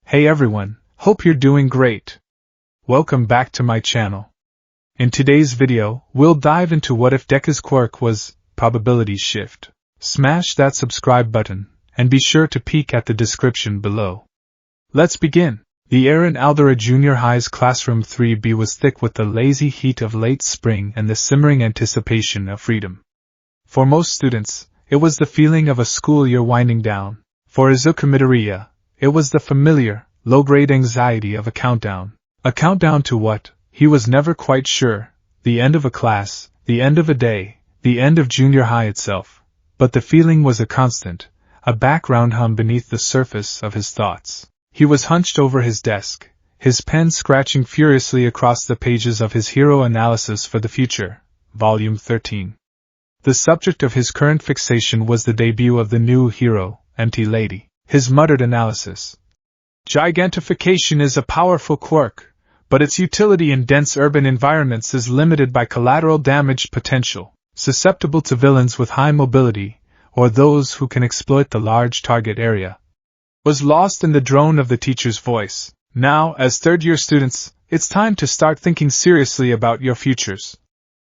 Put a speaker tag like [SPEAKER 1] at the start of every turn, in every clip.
[SPEAKER 1] Hey everyone, hope you're doing great. Welcome back to my channel. In today's video, we'll dive into what if Deku's quirk was probability shift. Smash that subscribe button, and be sure to peek at the description below. Let's begin. The air in Aldera Junior High's classroom 3B was thick with the lazy heat of late spring and the simmering anticipation of freedom. For most students, it was the feeling of a school year winding down. For Izuku Midoriya, it was the familiar, low-grade anxiety of a countdown. A countdown to what? He was never quite sure. The end of a class, the end of a day, the end of junior high itself. But the feeling was a constant, a background hum beneath the surface of his thoughts. He was hunched over his desk, his pen scratching furiously across the pages of his Hero Analysis for the Future, Volume 13. The subject of his current fixation was the debut of the new hero, Empty Lady. His muttered analysis. Gigantification is a powerful quirk, but its utility in dense urban environments is limited by collateral damage potential, susceptible to villains with high mobility, or those who can exploit the large target area. Was lost in the drone of the teacher's voice. Now, as third-year students, it's time to start thinking seriously about your futures.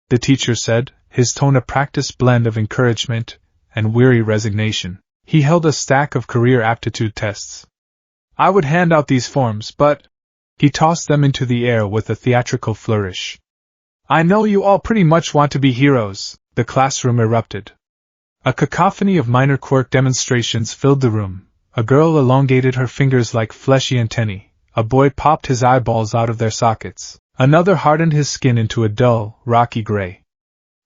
[SPEAKER 1] The teacher said, his tone a practiced blend of encouragement and weary resignation. He held a stack of career aptitude tests. I would hand out these forms, but... He tossed them into the air with a theatrical flourish. I know you all pretty much want to be heroes, the classroom erupted. A cacophony of minor quirk demonstrations filled the room. A girl elongated her fingers like fleshy antennae, a boy popped his eyeballs out of their sockets, another hardened his skin into a dull, rocky gray.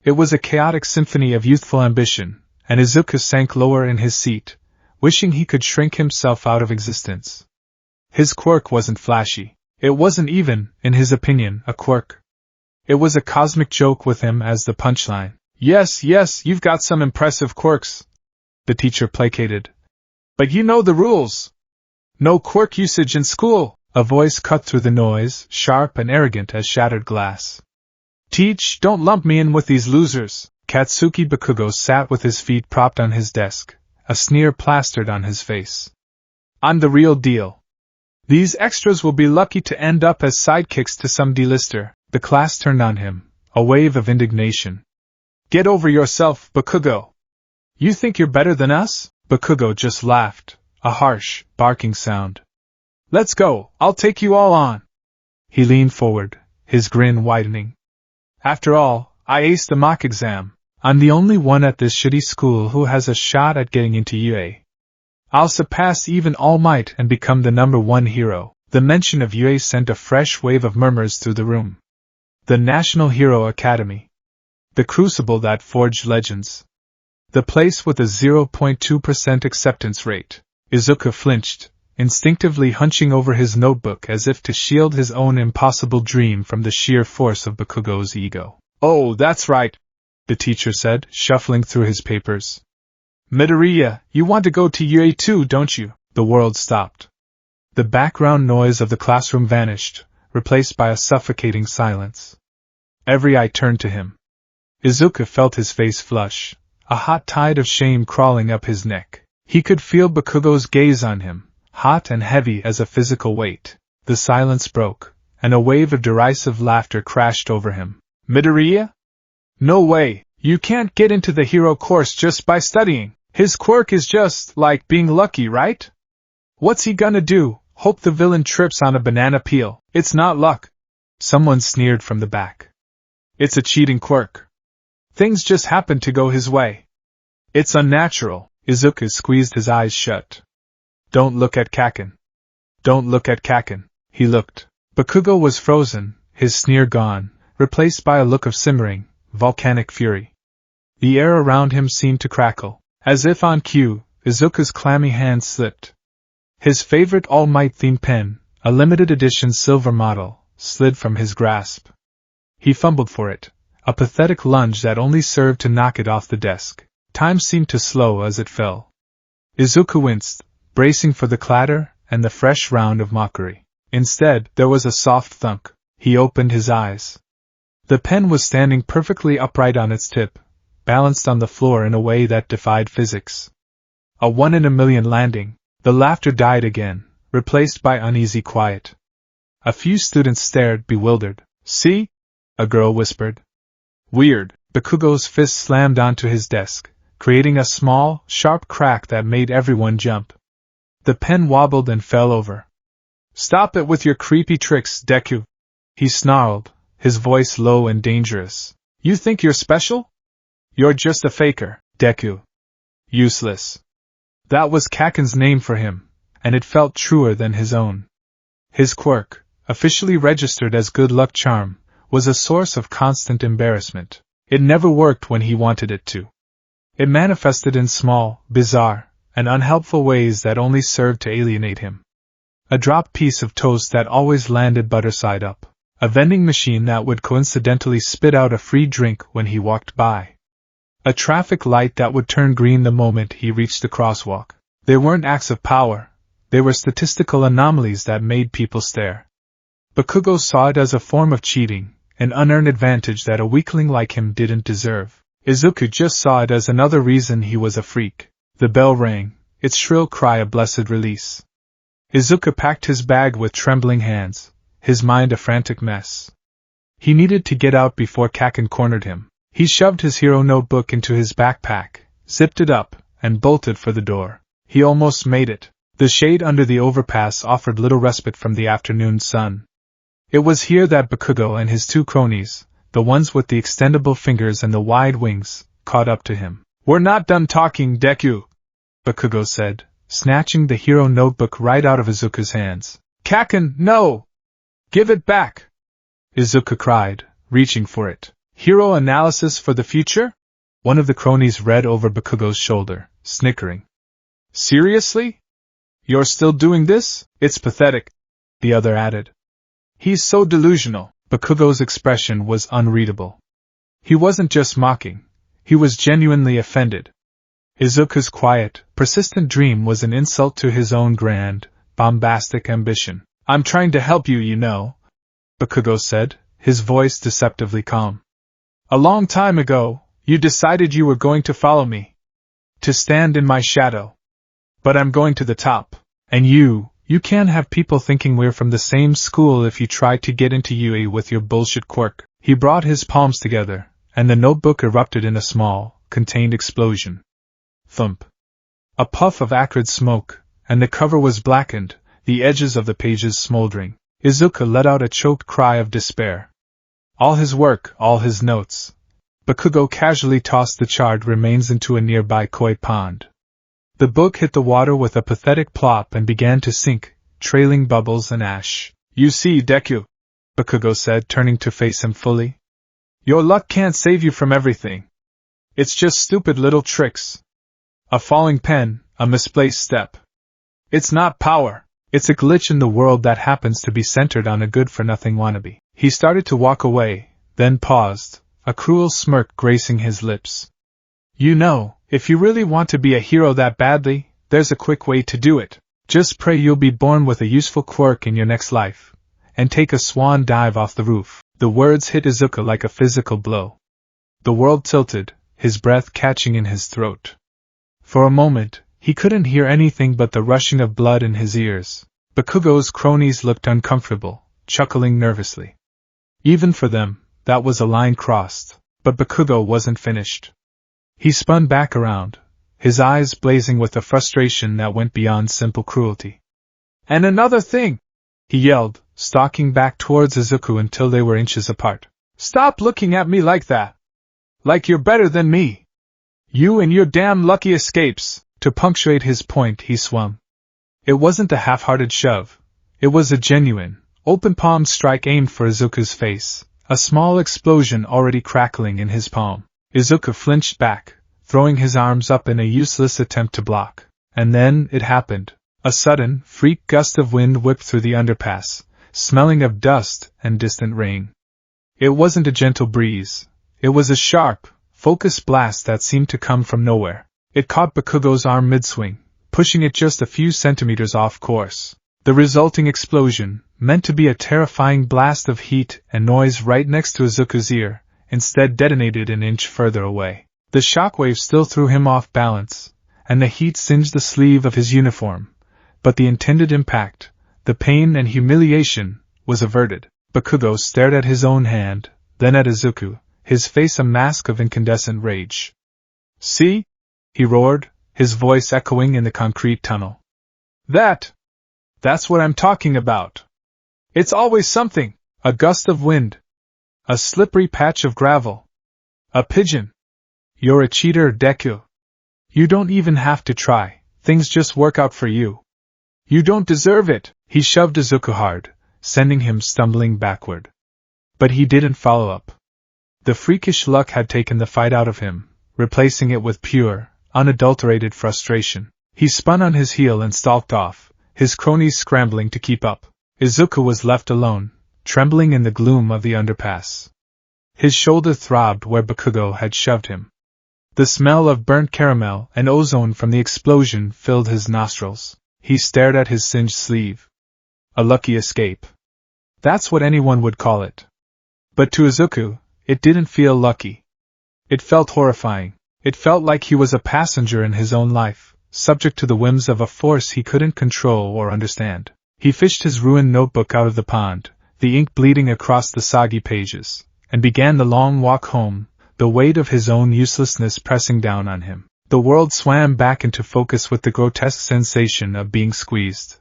[SPEAKER 1] It was a chaotic symphony of youthful ambition, and Izuku sank lower in his seat, wishing he could shrink himself out of existence. His quirk wasn't flashy. It wasn't even, in his opinion, a quirk. It was a cosmic joke with him as the punchline. Yes, you've got some impressive quirks, the teacher placated. But you know the rules. No quirk usage in school, a voice cut through the noise, sharp and arrogant as shattered glass. Teach, don't lump me in with these losers. Katsuki Bakugo sat with his feet propped on his desk, a sneer plastered on his face. I'm the real deal. These extras will be lucky to end up as sidekicks to some D-lister. The class turned on him, a wave of indignation. Get over yourself, Bakugo. You think you're better than us? Bakugo just laughed, a harsh, barking sound. Let's go, I'll take you all on. He leaned forward, his grin widening. After all, I aced the mock exam. I'm the only one at this shitty school who has a shot at getting into UA. I'll surpass even All Might and become the #1 hero. The mention of UA sent a fresh wave of murmurs through the room. The National Hero Academy. The crucible that forged legends. The place with a 0.2% acceptance rate. Izuku flinched, instinctively hunching over his notebook as if to shield his own impossible dream from the sheer force of Bakugo's ego. Oh, that's right, the teacher said, shuffling through his papers. Midoriya, you want to go to UA too, don't you? The world stopped. The background noise of the classroom vanished, replaced by a suffocating silence. Every eye turned to him. Izuku felt his face flush, a hot tide of shame crawling up his neck. He could feel Bakugo's gaze on him, hot and heavy as a physical weight. The silence broke, and a wave of derisive laughter crashed over him. Midoriya? No way, you can't get into the hero course just by studying. His quirk is just like being lucky, right? What's he gonna do? Hope the villain trips on a banana peel. It's not luck. Someone sneered from the back. It's a cheating quirk. Things just happen to go his way. It's unnatural. Izuku squeezed his eyes shut. Don't look at Kaken. Don't look at Kaken. He looked. Bakugo was frozen, his sneer gone, replaced by a look of simmering, volcanic fury. The air around him seemed to crackle. As if on cue, Izuku's clammy hand slipped. His favorite All Might themed pen, a limited edition silver model, slid from his grasp. He fumbled for it, a pathetic lunge that only served to knock it off the desk. Time seemed to slow as it fell. Izuku winced, bracing for the clatter and the fresh round of mockery. Instead, there was a soft thunk. He opened his eyes. The pen was standing perfectly upright on its tip, balanced on the floor in a way that defied physics. A 1 in a million landing. The laughter died again, replaced by uneasy quiet. A few students stared, bewildered. "See?" a girl whispered. "Weird." Bakugo's fist slammed onto his desk, creating a small, sharp crack that made everyone jump. The pen wobbled and fell over. "Stop it with your creepy tricks, Deku," he snarled, his voice low and dangerous. "You think you're special? You're just a faker, Deku. Useless." That was Kaken's name for him, and it felt truer than his own. His quirk, officially registered as good luck charm, was a source of constant embarrassment. It never worked when he wanted it to. It manifested in small, bizarre, and unhelpful ways that only served to alienate him. A dropped piece of toast that always landed butter side up. A vending machine that would coincidentally spit out a free drink when he walked by. A traffic light that would turn green the moment he reached the crosswalk. They weren't acts of power, they were statistical anomalies that made people stare. Bakugo saw it as a form of cheating, an unearned advantage that a weakling like him didn't deserve. Izuku just saw it as another reason he was a freak. The bell rang, its shrill cry a blessed release. Izuku packed his bag with trembling hands, his mind a frantic mess. He needed to get out before Kaken cornered him. He shoved his hero notebook into his backpack, zipped it up, and bolted for the door. He almost made it. The shade under the overpass offered little respite from the afternoon sun. It was here that Bakugo and his two cronies, the ones with the extendable fingers and the wide wings, caught up to him. "We're not done talking, Deku," Bakugo said, snatching the hero notebook right out of Izuku's hands. "Kaken, no! Give it back!" Izuku cried, reaching for it. "Hero analysis for the future?" One of the cronies read over Bakugo's shoulder, snickering. "Seriously? You're still doing this? It's pathetic," the other added. "He's so delusional." Bakugo's expression was unreadable. He wasn't just mocking, he was genuinely offended. Izuku's quiet, persistent dream was an insult to his own grand, bombastic ambition. "I'm trying to help you, you know," Bakugo said, his voice deceptively calm. "A long time ago, you decided you were going to follow me. To stand in my shadow. But I'm going to the top. And you can't have people thinking we're from the same school if you try to get into UE with your bullshit quirk." He brought his palms together, and the notebook erupted in a small, contained explosion. Thump. A puff of acrid smoke, and the cover was blackened, the edges of the pages smoldering. Izuku let out a choked cry of despair. All his work, all his notes. Bakugo casually tossed the charred remains into a nearby koi pond. The book hit the water with a pathetic plop and began to sink, trailing bubbles and ash. "You see, Deku," Bakugo said, turning to face him fully. "Your luck can't save you from everything. It's just stupid little tricks. A falling pen, a misplaced step. It's not power. It's a glitch in the world that happens to be centered on a good-for-nothing wannabe." He started to walk away, then paused, a cruel smirk gracing his lips. "You know, if you really want to be a hero that badly, there's a quick way to do it. Just pray you'll be born with a useful quirk in your next life, and take a swan dive off the roof." The words hit Izuku like a physical blow. The world tilted, his breath catching in his throat. For a moment, he couldn't hear anything but the rushing of blood in his ears. Bakugo's cronies looked uncomfortable, chuckling nervously. Even for them, that was a line crossed, but Bakugo wasn't finished. He spun back around, his eyes blazing with a frustration that went beyond simple cruelty. "And another thing!" he yelled, stalking back towards Izuku until they were inches apart. "Stop looking at me like that! Like you're better than me! You and your damn lucky escapes!" To punctuate his point, he swung. It wasn't a half-hearted shove. It was a genuine, open-palmed strike aimed for Izuku's face, a small explosion already crackling in his palm. Izuku flinched back, throwing his arms up in a useless attempt to block. And then it happened. A sudden, freak gust of wind whipped through the underpass, smelling of dust and distant rain. It wasn't a gentle breeze. It was a sharp, focused blast that seemed to come from nowhere. It caught Bakugo's arm mid-swing, pushing it just a few centimeters off course. The resulting explosion, meant to be a terrifying blast of heat and noise right next to Izuku's ear, instead detonated an inch further away. The shockwave still threw him off balance, and the heat singed the sleeve of his uniform, but the intended impact, the pain and humiliation, was averted. Bakugo stared at his own hand, then at Izuku, his face a mask of incandescent rage. "See?" he roared, his voice echoing in the concrete tunnel. That's what I'm talking about. It's always something, a gust of wind, a slippery patch of gravel, a pigeon. You're a cheater, Deku. You don't even have to try, things just work out for you. You don't deserve it." He shoved Izuku hard, sending him stumbling backward. But he didn't follow up. The freakish luck had taken the fight out of him, replacing it with pure, unadulterated frustration. He spun on his heel and stalked off, his cronies scrambling to keep up. Izuku was left alone, trembling in the gloom of the underpass. His shoulder throbbed where Bakugo had shoved him. The smell of burnt caramel and ozone from the explosion filled his nostrils. He stared at his singed sleeve. A lucky escape. That's what anyone would call it. But to Izuku, it didn't feel lucky. It felt horrifying. It felt like he was a passenger in his own life, subject to the whims of a force he couldn't control or understand. He fished his ruined notebook out of the pond, the ink bleeding across the soggy pages, and began the long walk home, the weight of his own uselessness pressing down on him. The world swam back into focus with the grotesque sensation of being squeezed.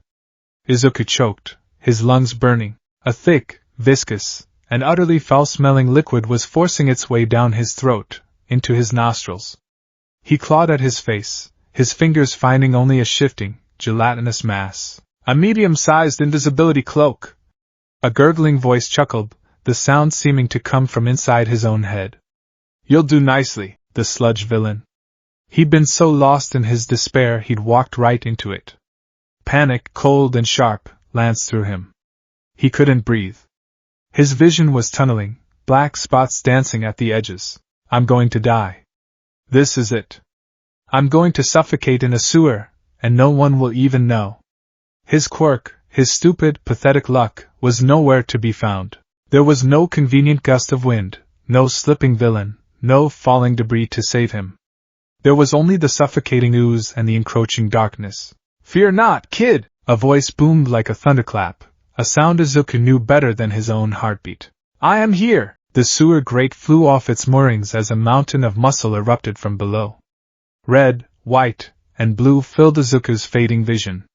[SPEAKER 1] Izuku choked, his lungs burning. A thick, viscous, and utterly foul-smelling liquid was forcing its way down his throat, into his nostrils. He clawed at his face, his fingers finding only a shifting, gelatinous mass. "A medium-sized invisibility cloak!" A gurgling voice chuckled, the sound seeming to come from inside his own head. "You'll do nicely, the sludge villain." He'd been so lost in his despair he'd walked right into it. Panic, cold and sharp, lanced through him. He couldn't breathe. His vision was tunneling, black spots dancing at the edges. "I'm going to die. This is it. I'm going to suffocate in a sewer, and no one will even know." His quirk, his stupid, pathetic luck, was nowhere to be found. There was no convenient gust of wind, no slipping villain, no falling debris to save him. There was only the suffocating ooze and the encroaching darkness. "Fear not, kid!" A voice boomed like a thunderclap, a sound Izuku knew better than his own heartbeat. "I am here!" The sewer grate flew off its moorings as a mountain of muscle erupted from below. Red, white, and blue filled Izuku's fading vision.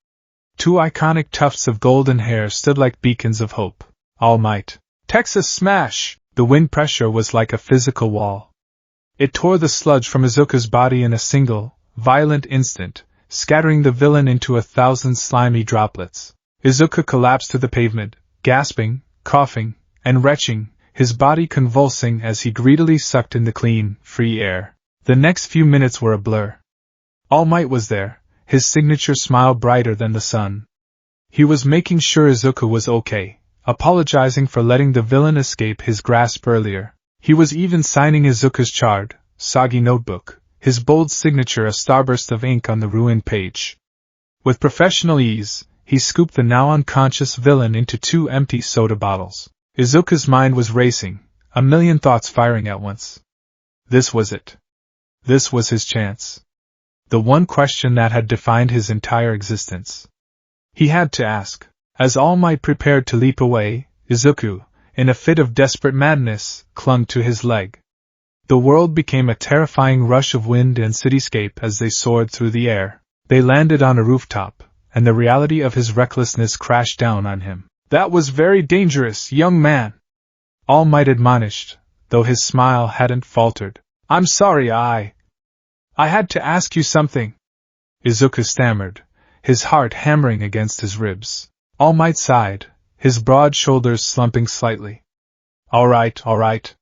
[SPEAKER 1] Two iconic tufts of golden hair stood like beacons of hope. All Might. Texas Smash! The wind pressure was like a physical wall. It tore the sludge from Izuku's body in a single, violent instant, scattering the villain into 1,000 slimy droplets. Izuku collapsed to the pavement, gasping, coughing, and retching, his body convulsing as he greedily sucked in the clean, free air. The next few minutes were a blur. All Might was there, his signature smile brighter than the sun. He was making sure Izuku was okay, apologizing for letting the villain escape his grasp earlier. He was even signing Izuku's charred, soggy notebook, his bold signature a starburst of ink on the ruined page. With professional ease, he scooped the now unconscious villain into 2 empty soda bottles. Izuku's mind was racing, a million thoughts firing at once. This was it. This was his chance. The one question that had defined his entire existence. He had to ask. As All Might prepared to leap away, Izuku, in a fit of desperate madness, clung to his leg. The world became a terrifying rush of wind and cityscape as they soared through the air. They landed on a rooftop, and the reality of his recklessness crashed down on him. "That was very dangerous, young man," All Might admonished, though his smile hadn't faltered. "I'm sorry I had to ask you something," Izuku stammered, his heart hammering against his ribs. All Might sighed, his broad shoulders slumping slightly. All right.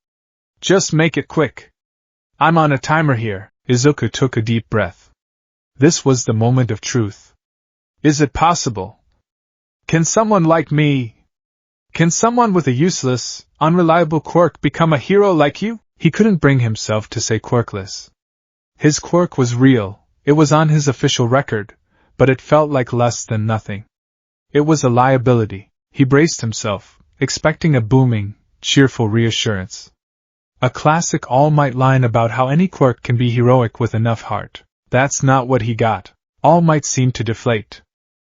[SPEAKER 1] Just make it quick. I'm on a timer here." Izuku took a deep breath. This was the moment of truth. "Is it possible? Can someone like me? Can someone with a useless, unreliable quirk become a hero like you?" He couldn't bring himself to say quirkless. His quirk was real, it was on his official record, but it felt like less than nothing. It was a liability. He braced himself, expecting a booming, cheerful reassurance. A classic All Might line about how any quirk can be heroic with enough heart. That's not what he got. All Might seemed to deflate.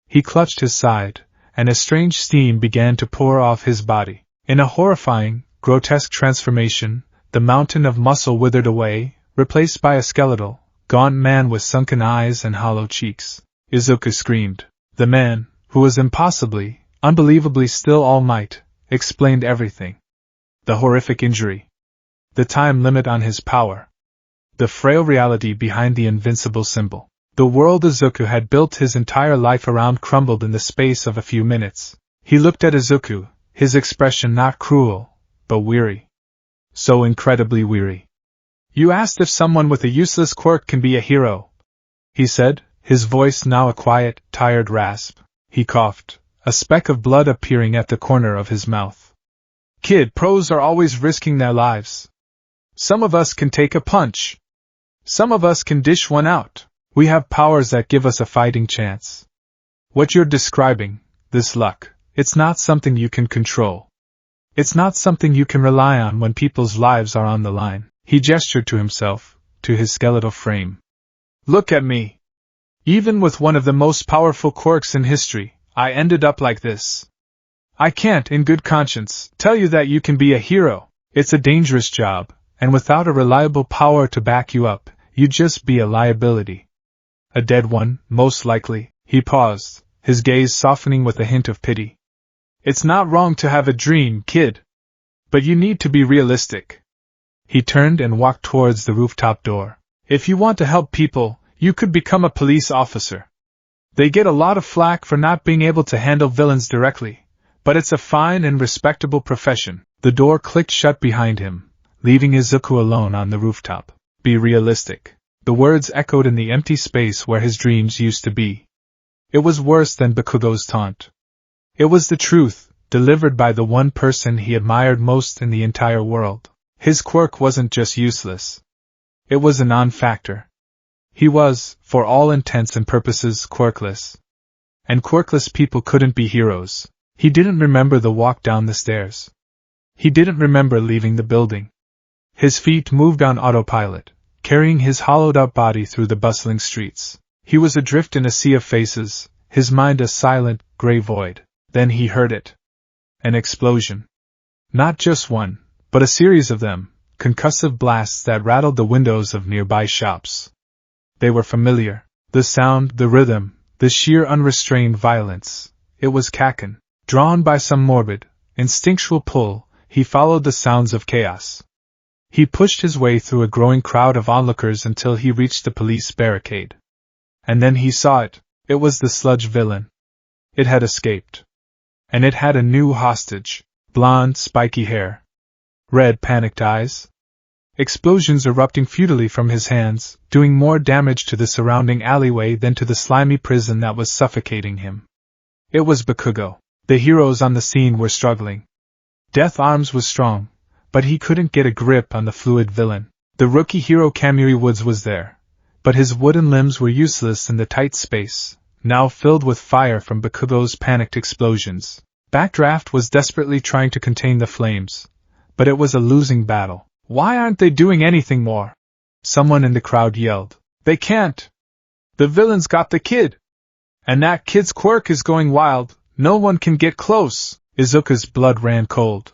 [SPEAKER 1] He clutched his side, and a strange steam began to pour off his body. In a horrifying, grotesque transformation, the mountain of muscle withered away, replaced by a skeletal, gaunt man with sunken eyes and hollow cheeks. Izuku screamed. The man, who was impossibly, unbelievably still All Might, explained everything. The horrific injury. The time limit on his power. The frail reality behind the invincible symbol. The world Izuku had built his entire life around crumbled in the space of a few minutes. He looked at Izuku, his expression not cruel, but weary. So incredibly weary. You asked if someone with a useless quirk can be a hero, he said, his voice now a quiet, tired rasp. He coughed, a speck of blood appearing at the corner of his mouth. Kid, pros are always risking their lives. Some of us can take a punch. Some of us can dish one out. We have powers that give us a fighting chance. What you're describing, this luck, it's not something you can control. It's not something you can rely on when people's lives are on the line. He gestured to himself, to his skeletal frame. Look at me. Even with one of the most powerful quirks in history, I ended up like this. I can't, in good conscience, tell you that you can be a hero. It's a dangerous job, and without a reliable power to back you up, you'd just be a liability. A dead one, most likely. He paused, his gaze softening with a hint of pity. It's not wrong to have a dream, kid. But you need to be realistic. He turned and walked towards the rooftop door. If you want to help people, you could become a police officer. They get a lot of flack for not being able to handle villains directly, but it's a fine and respectable profession. The door clicked shut behind him, leaving Izuku alone on the rooftop. Be realistic. The words echoed in the empty space where his dreams used to be. It was worse than Bakugo's taunt. It was the truth, delivered by the one person he admired most in the entire world. His quirk wasn't just useless. It was a non-factor. He was, for all intents and purposes, quirkless. And quirkless people couldn't be heroes. He didn't remember the walk down the stairs. He didn't remember leaving the building. His feet moved on autopilot, carrying his hollowed-out body through the bustling streets. He was adrift in a sea of faces, his mind a silent, gray void. Then he heard it. An explosion. Not just one, but a series of them, concussive blasts that rattled the windows of nearby shops. They were familiar. The sound, the rhythm, the sheer unrestrained violence. It was Kaken. Drawn by some morbid, instinctual pull, he followed the sounds of chaos. He pushed his way through a growing crowd of onlookers until he reached the police barricade. And then he saw it. It was the sludge villain. It had escaped. And it had a new hostage. Blonde, spiky hair. Red, panicked eyes. Explosions erupting futilely from his hands, doing more damage to the surrounding alleyway than to the slimy prison that was suffocating him. It was Bakugo. The heroes on the scene were struggling. Death Arms was strong, but he couldn't get a grip on the fluid villain. The rookie hero Kamui Woods was there, but his wooden limbs were useless in the tight space, now filled with fire from Bakugo's panicked explosions. Backdraft was desperately trying to contain the flames, but it was a losing battle. Why aren't they doing anything more? Someone in the crowd yelled. They can't. The villain's got the kid. And that kid's quirk is going wild. No one can get close. Izuku's blood ran cold.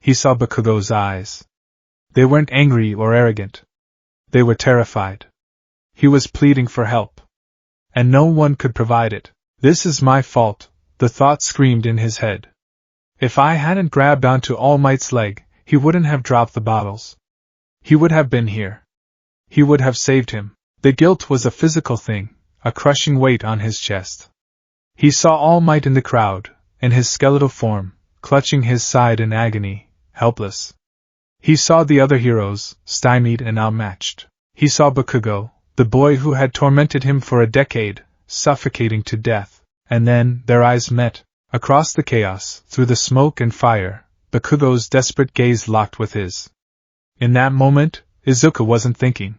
[SPEAKER 1] He saw Bakugo's eyes. They weren't angry or arrogant. They were terrified. He was pleading for help. And no one could provide it. This is my fault, the thought screamed in his head. If I hadn't grabbed onto All Might's leg, he wouldn't have dropped the bottles. He would have been here. He would have saved him. The guilt was a physical thing, a crushing weight on his chest. He saw All Might in the crowd, in his skeletal form, clutching his side in agony, helpless. He saw the other heroes, stymied and outmatched. He saw Bakugo, the boy who had tormented him for a decade, suffocating to death. And then, their eyes met. Across the chaos, through the smoke and fire, Bakugo's desperate gaze locked with his. In that moment, Izuku wasn't thinking.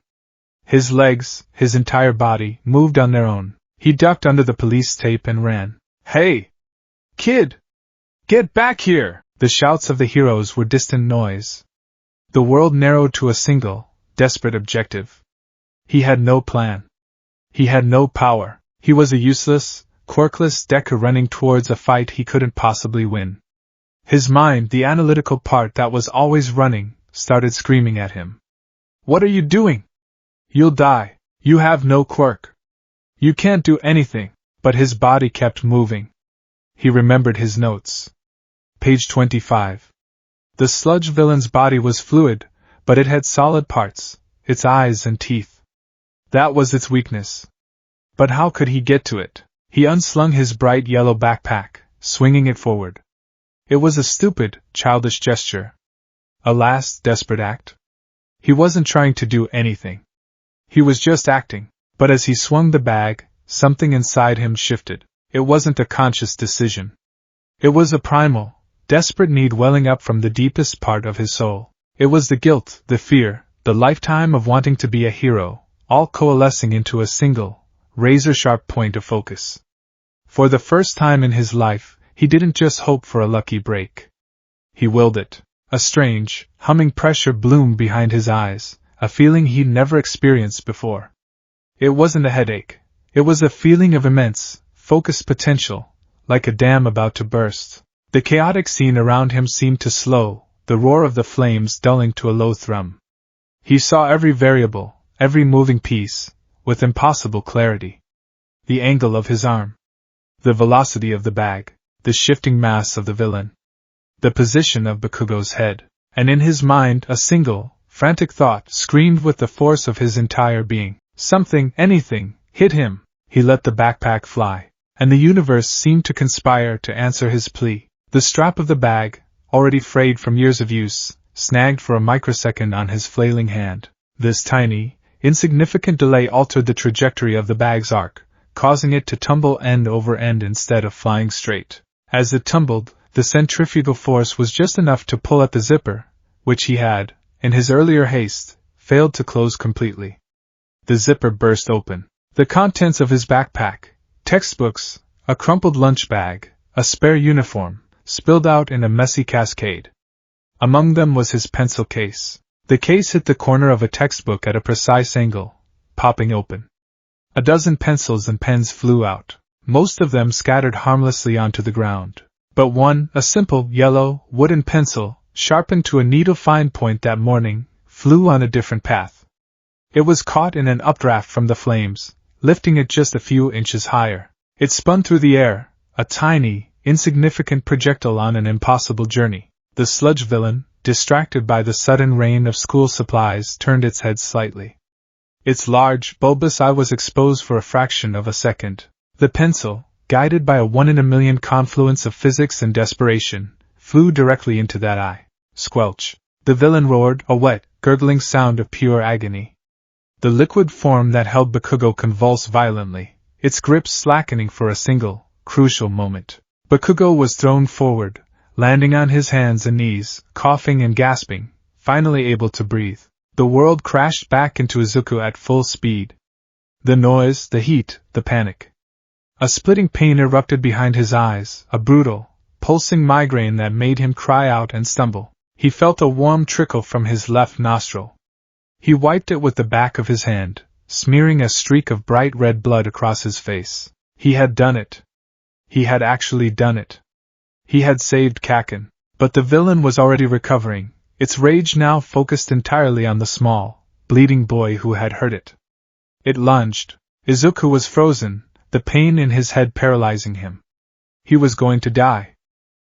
[SPEAKER 1] His legs, his entire body, moved on their own. He ducked under the police tape and ran. Hey! Kid! Get back here! The shouts of the heroes were distant noise. The world narrowed to a single, desperate objective. He had no plan. He had no power. He was a useless, quirkless Deku running towards a fight he couldn't possibly win. His mind, the analytical part that was always running, started screaming at him. What are you doing? You'll die. You have no quirk. You can't do anything. But his body kept moving. He remembered his notes. Page 25. The sludge villain's body was fluid, but it had solid parts, its eyes and teeth. That was its weakness. But how could he get to it? He unslung his bright yellow backpack, swinging it forward. It was a stupid, childish gesture. A last, desperate act. He wasn't trying to do anything. He was just acting. But as he swung the bag, something inside him shifted. It wasn't a conscious decision. It was a primal, desperate need welling up from the deepest part of his soul. It was the guilt, the fear, the lifetime of wanting to be a hero, all coalescing into a single, razor-sharp point of focus. For the first time in his life, he didn't just hope for a lucky break. He willed it. A strange, humming pressure bloomed behind his eyes, a feeling he'd never experienced before. It wasn't a headache. It was a feeling of immense, focused potential, like a dam about to burst. The chaotic scene around him seemed to slow, the roar of the flames dulling to a low thrum. He saw every variable, every moving piece, with impossible clarity. The angle of his arm, the velocity of the bag, the shifting mass of the villain, the position of Bakugo's head, and in his mind a single, frantic thought screamed with the force of his entire being. Something, anything, hit him. He let the backpack fly, and the universe seemed to conspire to answer his plea. The strap of the bag, already frayed from years of use, snagged for a microsecond on his flailing hand. This tiny, insignificant delay altered the trajectory of the bag's arc, causing it to tumble end over end instead of flying straight. As it tumbled, the centrifugal force was just enough to pull at the zipper, which he had, in his earlier haste, failed to close completely. The zipper burst open. The contents of his backpack, textbooks, a crumpled lunch bag, a spare uniform, spilled out in a messy cascade. Among them was his pencil case. The case hit the corner of a textbook at a precise angle, popping open. A dozen pencils and pens flew out, most of them scattered harmlessly onto the ground. But one, a simple, yellow, wooden pencil, sharpened to a needle-fine point that morning, flew on a different path. It was caught in an updraft from the flames, lifting it just a few inches higher. It spun through the air, a tiny, insignificant projectile on an impossible journey. The sludge villain, distracted by the sudden rain of school supplies, turned its head slightly. Its large, bulbous eye was exposed for a fraction of a second. The pencil, guided by a one-in-a-million confluence of physics and desperation, flew directly into that eye. Squelch. The villain roared, a wet, gurgling sound of pure agony. The liquid form that held Bakugo convulsed violently, its grip slackening for a single, crucial moment. Bakugo was thrown forward, landing on his hands and knees, coughing and gasping, finally able to breathe. The world crashed back into Izuku at full speed. The noise, the heat, the panic. A splitting pain erupted behind his eyes, a brutal, pulsing migraine that made him cry out and stumble. He felt a warm trickle from his left nostril. He wiped it with the back of his hand, smearing a streak of bright red blood across his face. He had done it. He had actually done it. He had saved Kaken. But the villain was already recovering, its rage now focused entirely on the small, bleeding boy who had hurt it. It lunged. Izuku was frozen, the pain in his head paralyzing him. He was going to die.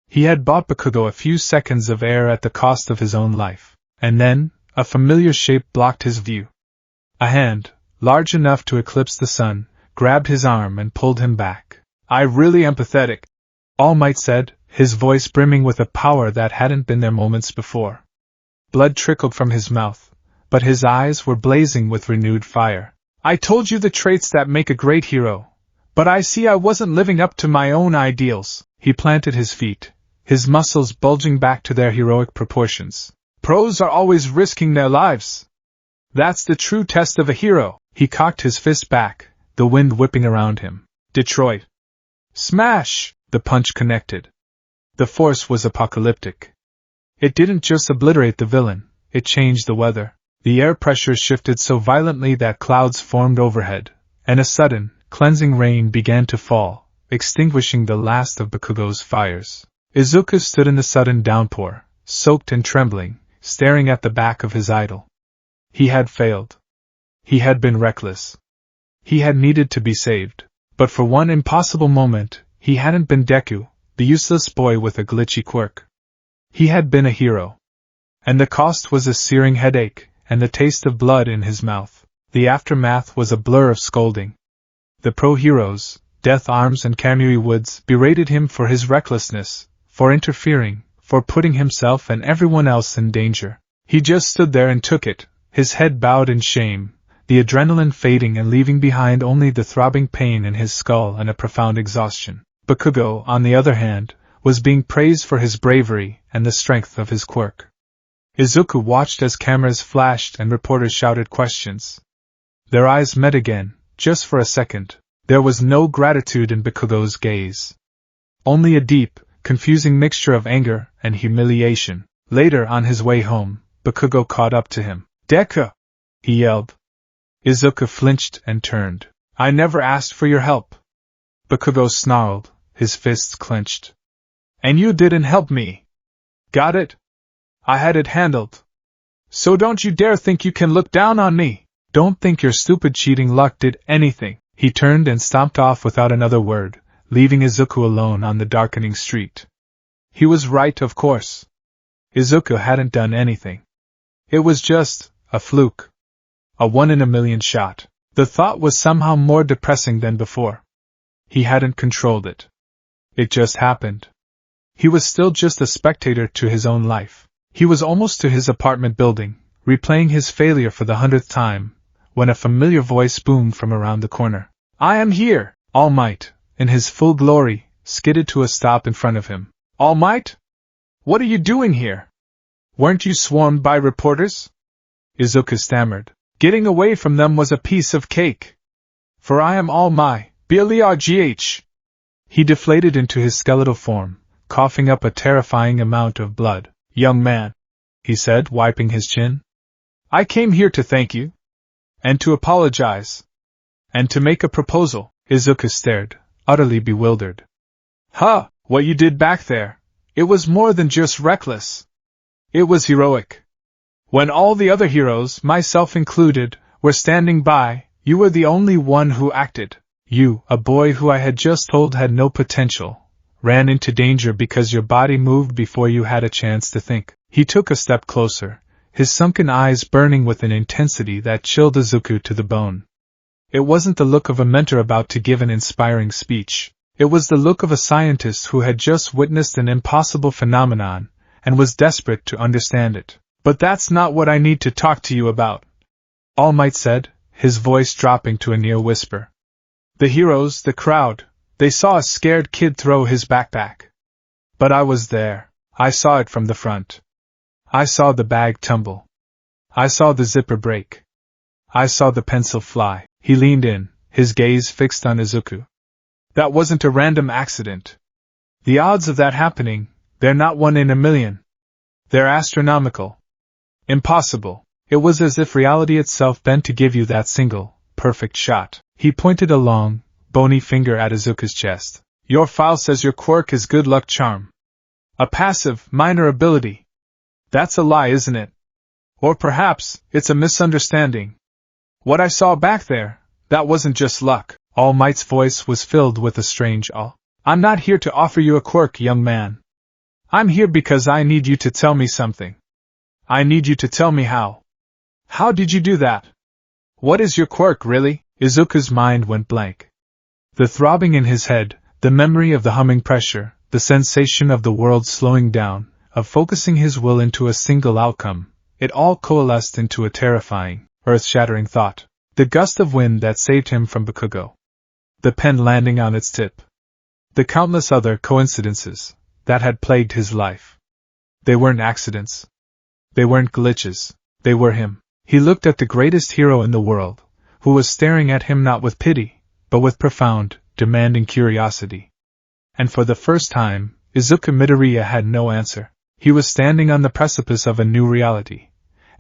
[SPEAKER 1] He had bought Bakugo a few seconds of air at the cost of his own life. And then, a familiar shape blocked his view. A hand, large enough to eclipse the sun, grabbed his arm and pulled him back. "I really am pathetic," All Might said, his voice brimming with a power that hadn't been there moments before. Blood trickled from his mouth, but his eyes were blazing with renewed fire. "I told you the traits that make a great hero, but I see I wasn't living up to my own ideals." He planted his feet, his muscles bulging back to their heroic proportions. "Pros are always risking their lives. That's the true test of a hero." He cocked his fist back, the wind whipping around him. Detroit. Smash! The punch connected. The force was apocalyptic. It didn't just obliterate the villain, it changed the weather. The air pressure shifted so violently that clouds formed overhead, and a sudden, cleansing rain began to fall, extinguishing the last of Bakugo's fires. Izuku stood in the sudden downpour, soaked and trembling, staring at the back of his idol. He had failed. He had been reckless. He had needed to be saved. But for one impossible moment, he hadn't been Deku, the useless boy with a glitchy quirk. He had been a hero. And the cost was a searing headache, and the taste of blood in his mouth. The aftermath was a blur of scolding. The pro-heroes, Death Arms and Kamui Woods, berated him for his recklessness, for interfering, for putting himself and everyone else in danger. He just stood there and took it, his head bowed in shame, the adrenaline fading and leaving behind only the throbbing pain in his skull and a profound exhaustion. Bakugo, on the other hand, was being praised for his bravery and the strength of his quirk. Izuku watched as cameras flashed and reporters shouted questions. Their eyes met again, just for a second. There was no gratitude in Bakugo's gaze. Only a deep, confusing mixture of anger and humiliation. Later, on his way home, Bakugo caught up to him. "Deku!" he yelled. Izuku flinched and turned. "I never asked for your help." Bakugo snarled, his fists clenched. "And you didn't help me. Got it? I had it handled. So don't you dare think you can look down on me. Don't think your stupid cheating luck did anything." He turned and stomped off without another word, leaving Izuku alone on the darkening street. He was right, of course. Izuku hadn't done anything. It was just a fluke. A 1 in a million shot. The thought was somehow more depressing than before. He hadn't controlled it. It just happened. He was still just a spectator to his own life. He was almost to his apartment building, replaying his failure for the 100th time, when a familiar voice boomed from around the corner. "I am here!" All Might, in his full glory, skidded to a stop in front of him. "All Might? What are you doing here? Weren't you swarmed by reporters?" Izuku stammered. "Getting away from them was a piece of cake. For I am All Might, BLERGH." He deflated into his skeletal form, coughing up a terrifying amount of blood. "Young man," he said, wiping his chin. "I came here to thank you. And to apologize. And to make a proposal." Izuku stared, utterly bewildered. "Huh, what you did back there, it was more than just reckless. It was heroic. When all the other heroes, myself included, were standing by, you were the only one who acted. You, a boy who I had just told had no potential, ran into danger because your body moved before you had a chance to think." He took a step closer, his sunken eyes burning with an intensity that chilled Izuku to the bone. It wasn't the look of a mentor about to give an inspiring speech. It was the look of a scientist who had just witnessed an impossible phenomenon, and was desperate to understand it. "But that's not what I need to talk to you about," All Might said, his voice dropping to a near whisper. "The heroes, the crowd, they saw a scared kid throw his backpack. But I was there. I saw it from the front. I saw the bag tumble. I saw the zipper break. I saw the pencil fly." He leaned in, his gaze fixed on Izuku. "That wasn't a random accident. The odds of that happening, they're not 1 in a million. They're astronomical. Impossible." It was as if reality itself bent to give you that single, perfect shot. He pointed a long, bony finger at Izuku's chest. "Your file says your quirk is good luck charm. A passive, minor ability. That's a lie, isn't it? Or perhaps, it's a misunderstanding. What I saw back there, that wasn't just luck." All Might's voice was filled with a strange awe. "I'm not here to offer you a quirk, young man. I'm here because I need you to tell me something. I need you to tell me how. How did you do that? What is your quirk, really?" Izuku's mind went blank. The throbbing in his head, the memory of the humming pressure, the sensation of the world slowing down, of focusing his will into a single outcome, it all coalesced into a terrifying, earth-shattering thought. The gust of wind that saved him from Bakugo. The pen landing on its tip. The countless other coincidences that had plagued his life. They weren't accidents. They weren't glitches. They were him. He looked at the greatest hero in the world, who was staring at him not with pity, but with profound, demanding curiosity. And for the first time, Izuku Midoriya had no answer. He was standing on the precipice of a new reality.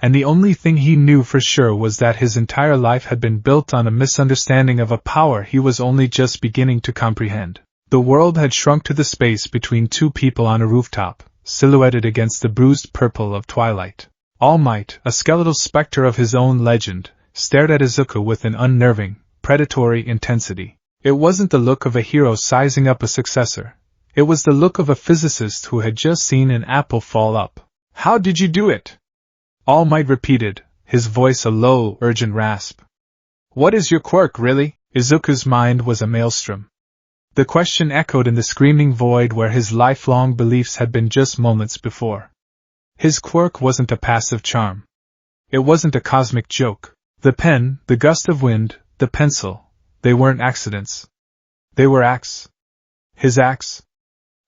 [SPEAKER 1] And the only thing he knew for sure was that his entire life had been built on a misunderstanding of a power he was only just beginning to comprehend. The world had shrunk to the space between two people on a rooftop, silhouetted against the bruised purple of twilight. All Might, a skeletal specter of his own legend, stared at Izuku with an unnerving, predatory intensity. It wasn't the look of a hero sizing up a successor. It was the look of a physicist who had just seen an apple fall up. "How did you do it?" All Might repeated, his voice a low, urgent rasp. "What is your quirk, really?" Izuku's mind was a maelstrom. The question echoed in the screaming void where his lifelong beliefs had been just moments before. His quirk wasn't a passive charm. It wasn't a cosmic joke. The pen, the gust of wind, the pencil, they weren't accidents. They were acts. His acts.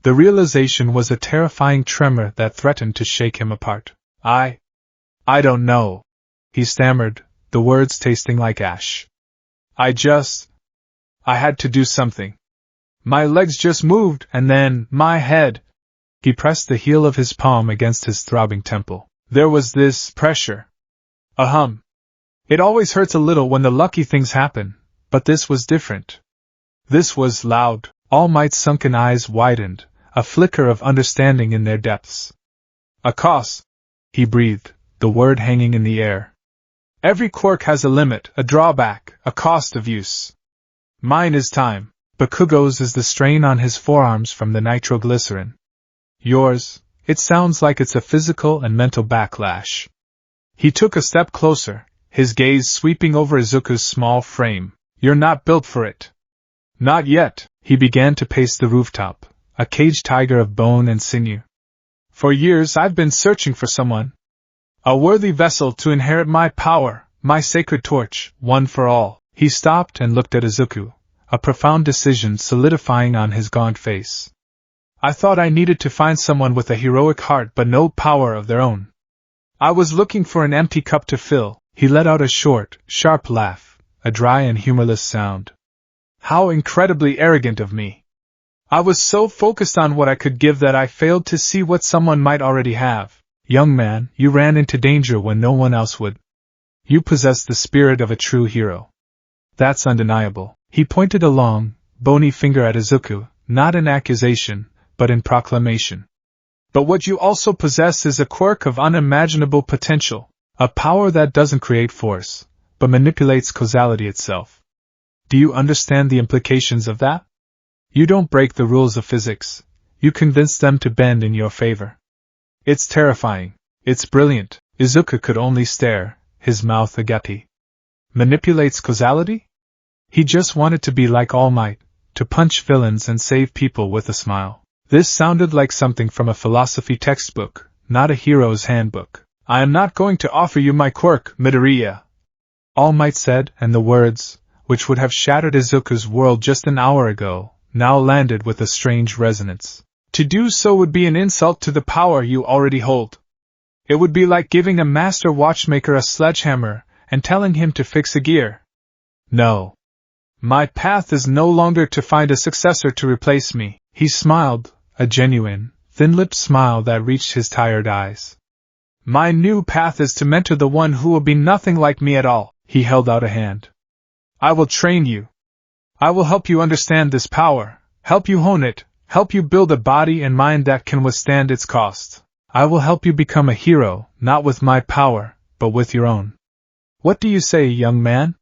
[SPEAKER 1] The realization was a terrifying tremor that threatened to shake him apart. I don't know," he stammered, the words tasting like ash. I had to do something. My legs just moved, and then, my head." He pressed the heel of his palm against his throbbing temple. "There was this pressure. A hum. It always hurts a little when the lucky things happen, but this was different. This was loud." All Might's sunken eyes widened, a flicker of understanding in their depths. "A cost," he breathed, the word hanging in the air. "Every quirk has a limit, a drawback, a cost of use. Mine is time. Bakugo's is the strain on his forearms from the nitroglycerin. Yours, it sounds like it's a physical and mental backlash." He took a step closer, his gaze sweeping over Izuku's small frame. "You're not built for it." "Not yet." He began to pace the rooftop, a caged tiger of bone and sinew. "For years I've been searching for someone. A worthy vessel to inherit my power, my sacred torch, one for all." He stopped and looked at Izuku, a profound decision solidifying on his gaunt face. "I thought I needed to find someone with a heroic heart but no power of their own. I was looking for an empty cup to fill." He let out a short, sharp laugh, a dry and humorless sound. "How incredibly arrogant of me. I was so focused on what I could give that I failed to see what someone might already have. Young man, you ran into danger when no one else would. You possess the spirit of a true hero. That's undeniable." He pointed a long, bony finger at Izuku, not in accusation, but in proclamation. "But what you also possess is a quirk of unimaginable potential, a power that doesn't create force, but manipulates causality itself. Do you understand the implications of that? You don't break the rules of physics, you convince them to bend in your favor. It's terrifying, it's brilliant." Izuku could only stare, his mouth agape. Manipulates causality? He just wanted to be like All Might, to punch villains and save people with a smile. This sounded like something from a philosophy textbook, not a hero's handbook. "I am not going to offer you my quirk, Midoriya," All Might said, and the words, which would have shattered Izuku's world just an hour ago, now landed with a strange resonance. "To do so would be an insult to the power you already hold. It would be like giving a master watchmaker a sledgehammer and telling him to fix a gear. No. My path is no longer to find a successor to replace me." He smiled, a genuine, thin-lipped smile that reached his tired eyes. "My new path is to mentor the one who will be nothing like me at all." He held out a hand. "I will train you. I will help you understand this power, help you hone it, help you build a body and mind that can withstand its cost. I will help you become a hero, not with my power, but with your own. What do you say, young man?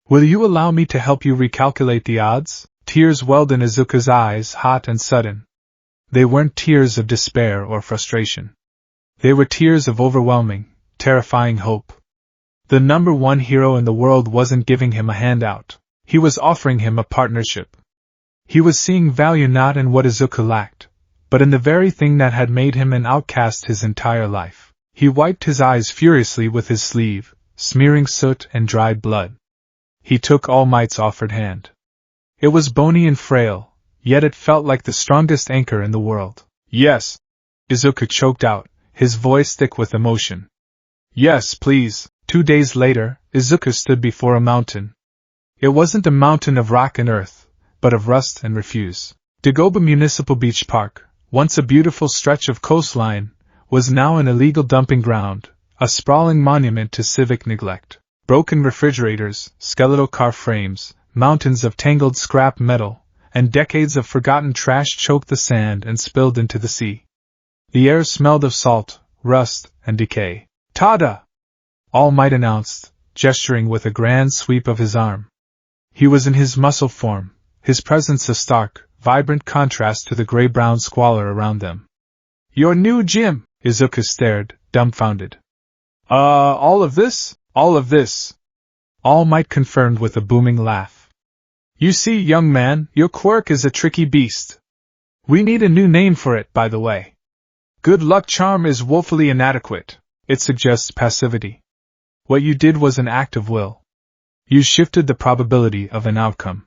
[SPEAKER 1] Will you allow me to help you recalculate the odds?" Tears welled in Izuku's eyes, hot and sudden. They weren't tears of despair or frustration. They were tears of overwhelming, terrifying hope. The number one hero in the world wasn't giving him a handout. He was offering him a partnership. He was seeing value not in what Izuku lacked, but in the very thing that had made him an outcast his entire life. He wiped his eyes furiously with his sleeve, smearing soot and dried blood. He took All Might's offered hand. It was bony and frail, yet it felt like the strongest anchor in the world. "Yes," Izuku choked out, his voice thick with emotion. "Yes, please." 2 days later, Izuku stood before a mountain. It wasn't a mountain of rock and earth, but of rust and refuse. Dagoba Municipal Beach Park, once a beautiful stretch of coastline, was now an illegal dumping ground, a sprawling monument to civic neglect. Broken refrigerators, skeletal car frames, mountains of tangled scrap metal, and decades of forgotten trash choked the sand and spilled into the sea. The air smelled of salt, rust, and decay. "Tada!" All Might announced, gesturing with a grand sweep of his arm. He was in his muscle form, his presence a stark, vibrant contrast to the gray-brown squalor around them. "Your new gym!" Izuku stared, dumbfounded. All of this? All of this?" All Might confirmed with a booming laugh. "You see, young man, your quirk is a tricky beast. We need a new name for it, by the way. Good luck charm is woefully inadequate. It suggests passivity. What you did was an act of will. You shifted the probability of an outcome.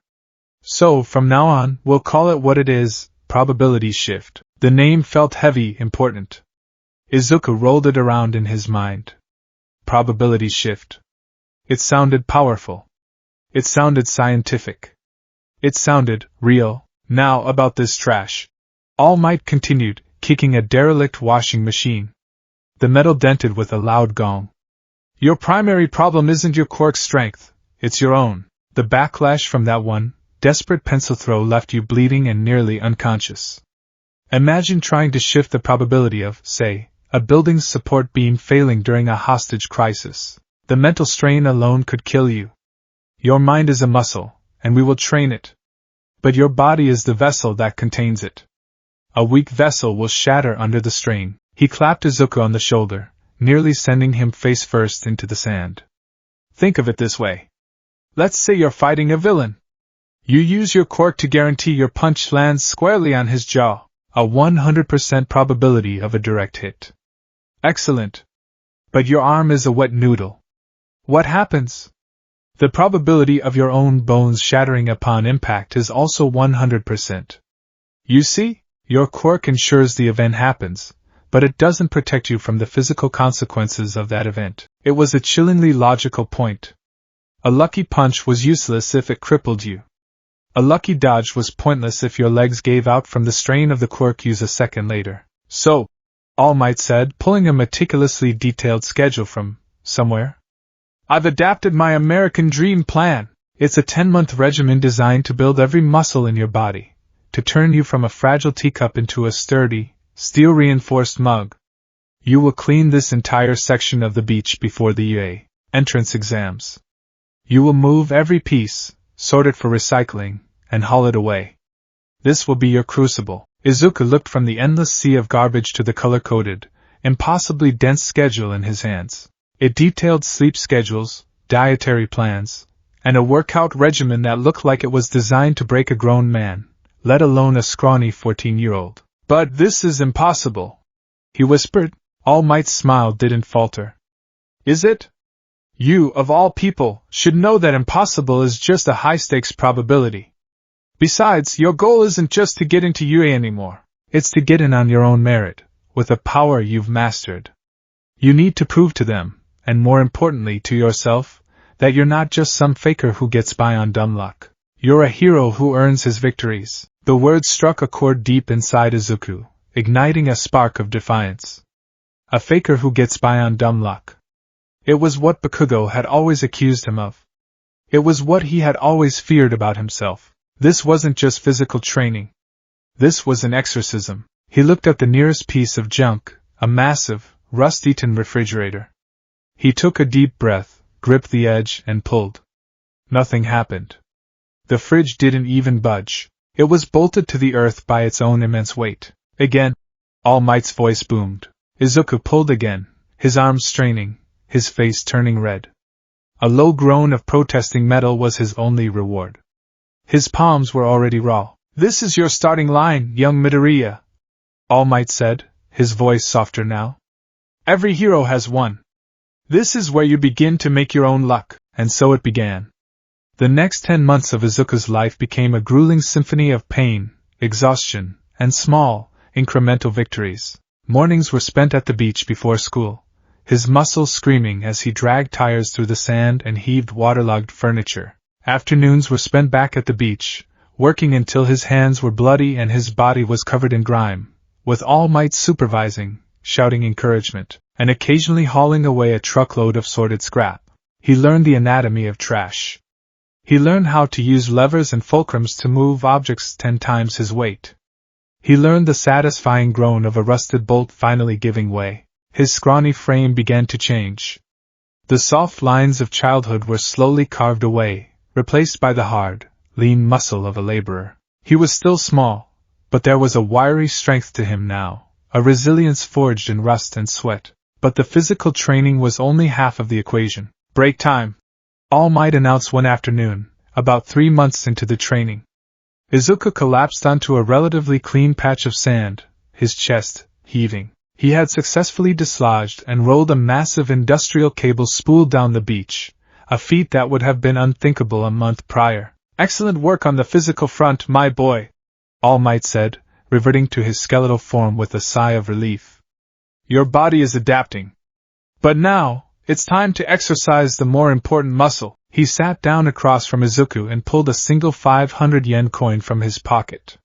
[SPEAKER 1] So, from now on, we'll call it what it is, probability shift." The name felt heavy, important. Izuku rolled it around in his mind. Probability shift. It sounded powerful. It sounded scientific. It sounded real. "Now about this trash," All Might continued, kicking a derelict washing machine. The metal dented with a loud gong. "Your primary problem isn't your quirk's strength, it's your own. The backlash from that one desperate pencil throw left you bleeding and nearly unconscious. Imagine trying to shift the probability of, say, a building's support beam failing during a hostage crisis. The mental strain alone could kill you. Your mind is a muscle, and we will train it. But your body is the vessel that contains it. A weak vessel will shatter under the strain." He clapped Izuku on the shoulder, nearly sending him face first into the sand. "Think of it this way. Let's say you're fighting a villain. You use your quirk to guarantee your punch lands squarely on his jaw, a 100% probability of a direct hit. Excellent. But your arm is a wet noodle. What happens? The probability of your own bones shattering upon impact is also 100%. You see, your quirk ensures the event happens, but it doesn't protect you from the physical consequences of that event." It was a chillingly logical point. A lucky punch was useless if it crippled you. A lucky dodge was pointless if your legs gave out from the strain of the quirk use a second later. "So," All Might said, pulling a meticulously detailed schedule from somewhere, "I've adapted my American Dream Plan. It's a 10-month regimen designed to build every muscle in your body, to turn you from a fragile teacup into a sturdy, steel-reinforced mug. You will clean this entire section of the beach before the UA entrance exams. You will move every piece, sort it for recycling, and haul it away. This will be your crucible." Izuku looked from the endless sea of garbage to the color-coded, impossibly dense schedule in his hands. It detailed sleep schedules, dietary plans, and a workout regimen that looked like it was designed to break a grown man, let alone a scrawny 14-year-old. "But this is impossible," he whispered. All Might's smile didn't falter. "Is it? You, of all people, should know that impossible is just a high-stakes probability. Besides, your goal isn't just to get into UA anymore. It's to get in on your own merit, with a power you've mastered. You need to prove to them, and more importantly to yourself, that you're not just some faker who gets by on dumb luck. You're a hero who earns his victories." The words struck a chord deep inside Izuku, igniting a spark of defiance. A faker who gets by on dumb luck. It was what Bakugo had always accused him of. It was what he had always feared about himself. This wasn't just physical training. This was an exorcism. He looked at the nearest piece of junk, a massive, rust-eaten refrigerator. He took a deep breath, gripped the edge, and pulled. Nothing happened. The fridge didn't even budge. It was bolted to the earth by its own immense weight. Again, All Might's voice boomed. Izuku pulled again, his arms straining, his face turning red. A low groan of protesting metal was his only reward. His palms were already raw. "This is your starting line, young Midoriya," All Might said, his voice softer now. "Every hero has one. This is where you begin to make your own luck." And so it began. The next 10 months of Izuku's life became a grueling symphony of pain, exhaustion, and small, incremental victories. Mornings were spent at the beach before school, his muscles screaming as he dragged tires through the sand and heaved waterlogged furniture. Afternoons were spent back at the beach, working until his hands were bloody and his body was covered in grime, with All Might supervising, shouting encouragement, and occasionally hauling away a truckload of sorted scrap. He learned the anatomy of trash. He learned how to use levers and fulcrums to move objects 10 times his weight. He learned the satisfying groan of a rusted bolt finally giving way. His scrawny frame began to change. The soft lines of childhood were slowly carved away, replaced by the hard, lean muscle of a laborer. He was still small, but there was a wiry strength to him now, a resilience forged in rust and sweat. But the physical training was only half of the equation. Break time! All Might announced one afternoon, about 3 months into the training. Izuku collapsed onto a relatively clean patch of sand, his chest heaving. He had successfully dislodged and rolled a massive industrial cable spool down the beach, a feat that would have been unthinkable a month prior. Excellent work on the physical front, my boy, All Might said, reverting to his skeletal form with a sigh of relief. Your body is adapting. But now, it's time to exercise the more important muscle. He sat down across from Izuku and pulled a single 500 yen coin from his pocket.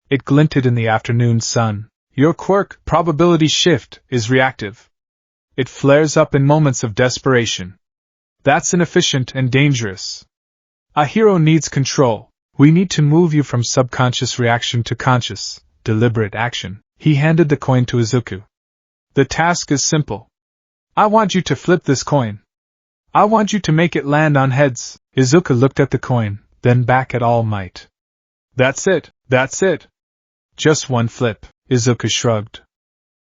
[SPEAKER 1] It glinted in the afternoon sun. Your quirk, probability shift, is reactive. It flares up in moments of desperation. That's inefficient and dangerous. A hero needs control. We need to move you from subconscious reaction to conscious, deliberate action. He handed the coin to Izuku. The task is simple. I want you to flip this coin. I want you to make it land on heads. Izuku looked at the coin, then back at All Might. That's it, that's it. Just one flip, Izuku shrugged.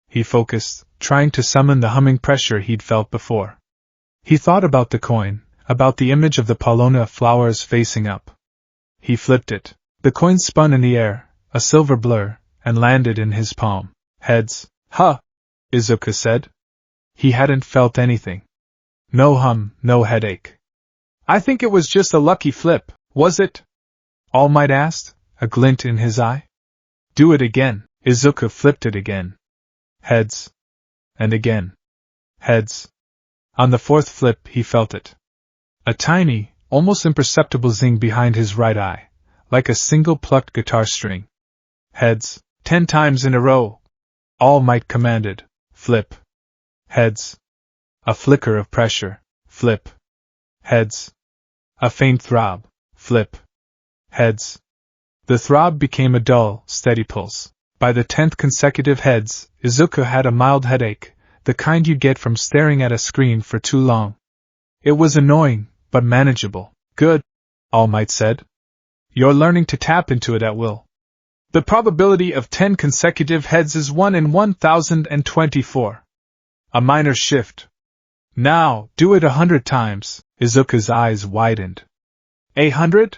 [SPEAKER 1] He focused, trying to summon the humming pressure he'd felt before. He thought about the coin, about the image of the paulownia flowers facing up. He flipped it. The coin spun in the air, a silver blur, and landed in his palm. Heads. Huh! Izuku said. He hadn't felt anything. No hum, no headache. I think it was just a lucky flip, was it? All Might asked, a glint in his eye. Do it again. Izuku flipped it again. Heads. And again. Heads. On the fourth flip he felt it. A tiny, almost imperceptible zing behind his right eye, like a single plucked guitar string. Heads. 10 times in a row. All Might commanded. Flip. Heads. A flicker of pressure. Flip. Heads. A faint throb. Flip. Heads. The throb became a dull, steady pulse. By the 10th consecutive heads, Izuku had a mild headache, the kind you get from staring at a screen for too long. It was annoying, but manageable. Good, All Might said. You're learning to tap into it at will. The probability of 10 consecutive heads is 1 in 1024. A minor shift. Now, do it 100 times. Izuku's eyes widened. 100?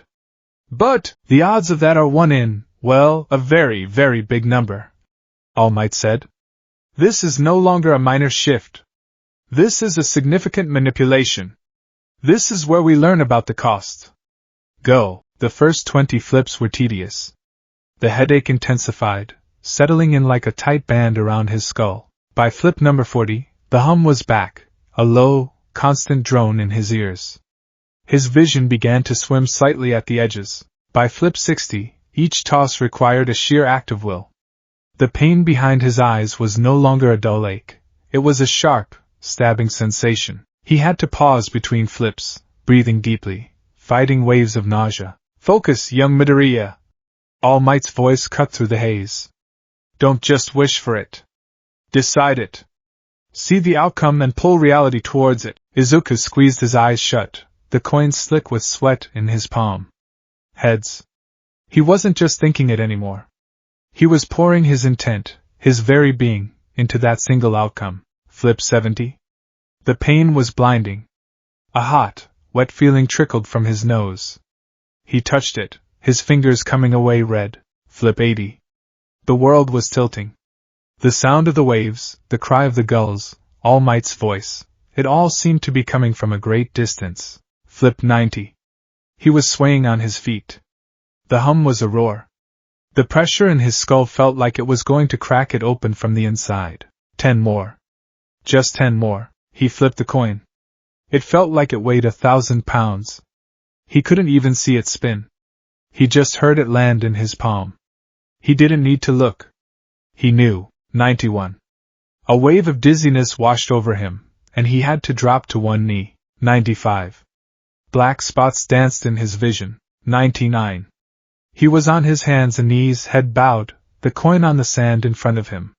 [SPEAKER 1] But, the odds of that are 1 in, well, a very, very big number. All Might said. This is no longer a minor shift. This is a significant manipulation. This is where we learn about the cost. Go. The first 20 flips were tedious. The headache intensified, settling in like a tight band around his skull. By flip number 40, the hum was back, a low, constant drone in his ears. His vision began to swim slightly at the edges. By flip 60, each toss required a sheer act of will. The pain behind his eyes was no longer a dull ache. It was a sharp, stabbing sensation. He had to pause between flips, breathing deeply, fighting waves of nausea. Focus, young Midoriya. All Might's voice cut through the haze. Don't just wish for it. Decide it. See the outcome and pull reality towards it. Izuku squeezed his eyes shut, the coin slick with sweat in his palm. Heads. He wasn't just thinking it anymore. He was pouring his intent, his very being, into that single outcome. Flip 70. The pain was blinding. A hot, wet feeling trickled from his nose. He touched it, his fingers coming away red. Flip 80. The world was tilting. The sound of the waves, the cry of the gulls, All Might's voice, it all seemed to be coming from a great distance. Flip 90. He was swaying on his feet. The hum was a roar. The pressure in his skull felt like it was going to crack it open from the inside. 10 more. Just 10 more. He flipped the coin. It felt like it weighed 1,000 pounds. He couldn't even see it spin. He just heard it land in his palm. He didn't need to look. He knew. 91. A wave of dizziness washed over him, and he had to drop to one knee. 95. Black spots danced in his vision. 99. He was on his hands and knees, head bowed, the coin on the sand in front of him.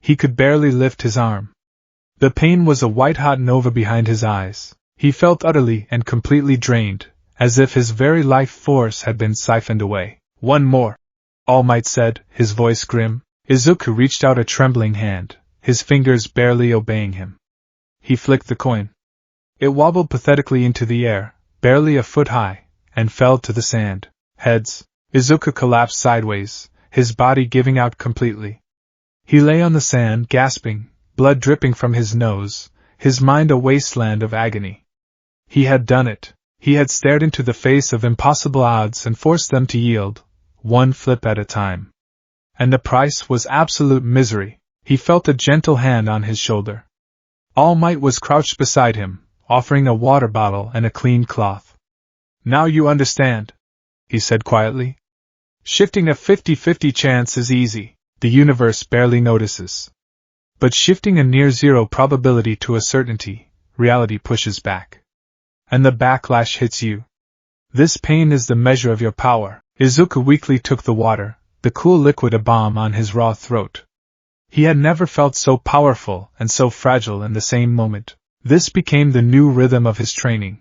[SPEAKER 1] He could barely lift his arm. The pain was a white-hot nova behind his eyes. He felt utterly and completely drained, as if his very life force had been siphoned away. One more, All Might said, his voice grim. Izuku reached out a trembling hand, his fingers barely obeying him. He flicked the coin. It wobbled pathetically into the air, barely a foot high, and fell to the sand. Heads. Izuku collapsed sideways, his body giving out completely. He lay on the sand, gasping, blood dripping from his nose, his mind a wasteland of agony. He had done it. He had stared into the face of impossible odds and forced them to yield, one flip at a time. And the price was absolute misery. He felt a gentle hand on his shoulder. All Might was crouched beside him, offering a water bottle and a clean cloth. Now you understand, he said quietly. Shifting a 50-50 chance is easy, the universe barely notices. But shifting a near-zero probability to a certainty, reality pushes back. And the backlash hits you. This pain is the measure of your power. Izuku weakly took the water, the cool liquid a balm on his raw throat. He had never felt so powerful and so fragile in the same moment. This became the new rhythm of his training.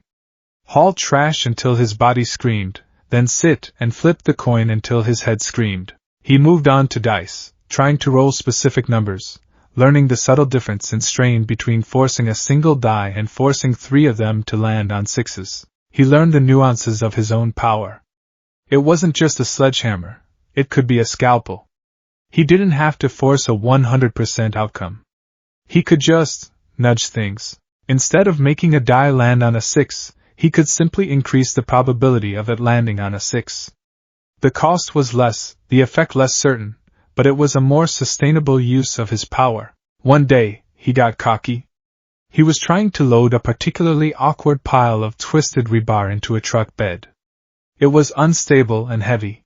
[SPEAKER 1] Haul trash until his body screamed, then sit and flip the coin until his head screamed. He moved on to dice, trying to roll specific numbers, learning the subtle difference in strain between forcing a single die and forcing 3 of them to land on 6s. He learned the nuances of his own power. It wasn't just a sledgehammer, it could be a scalpel. He didn't have to force a 100% outcome. He could just nudge things. Instead of making a die land on a 6, he could simply increase the probability of it landing on a 6. The cost was less, the effect less certain, but it was a more sustainable use of his power. One day, he got cocky. He was trying to load a particularly awkward pile of twisted rebar into a truck bed. It was unstable and heavy.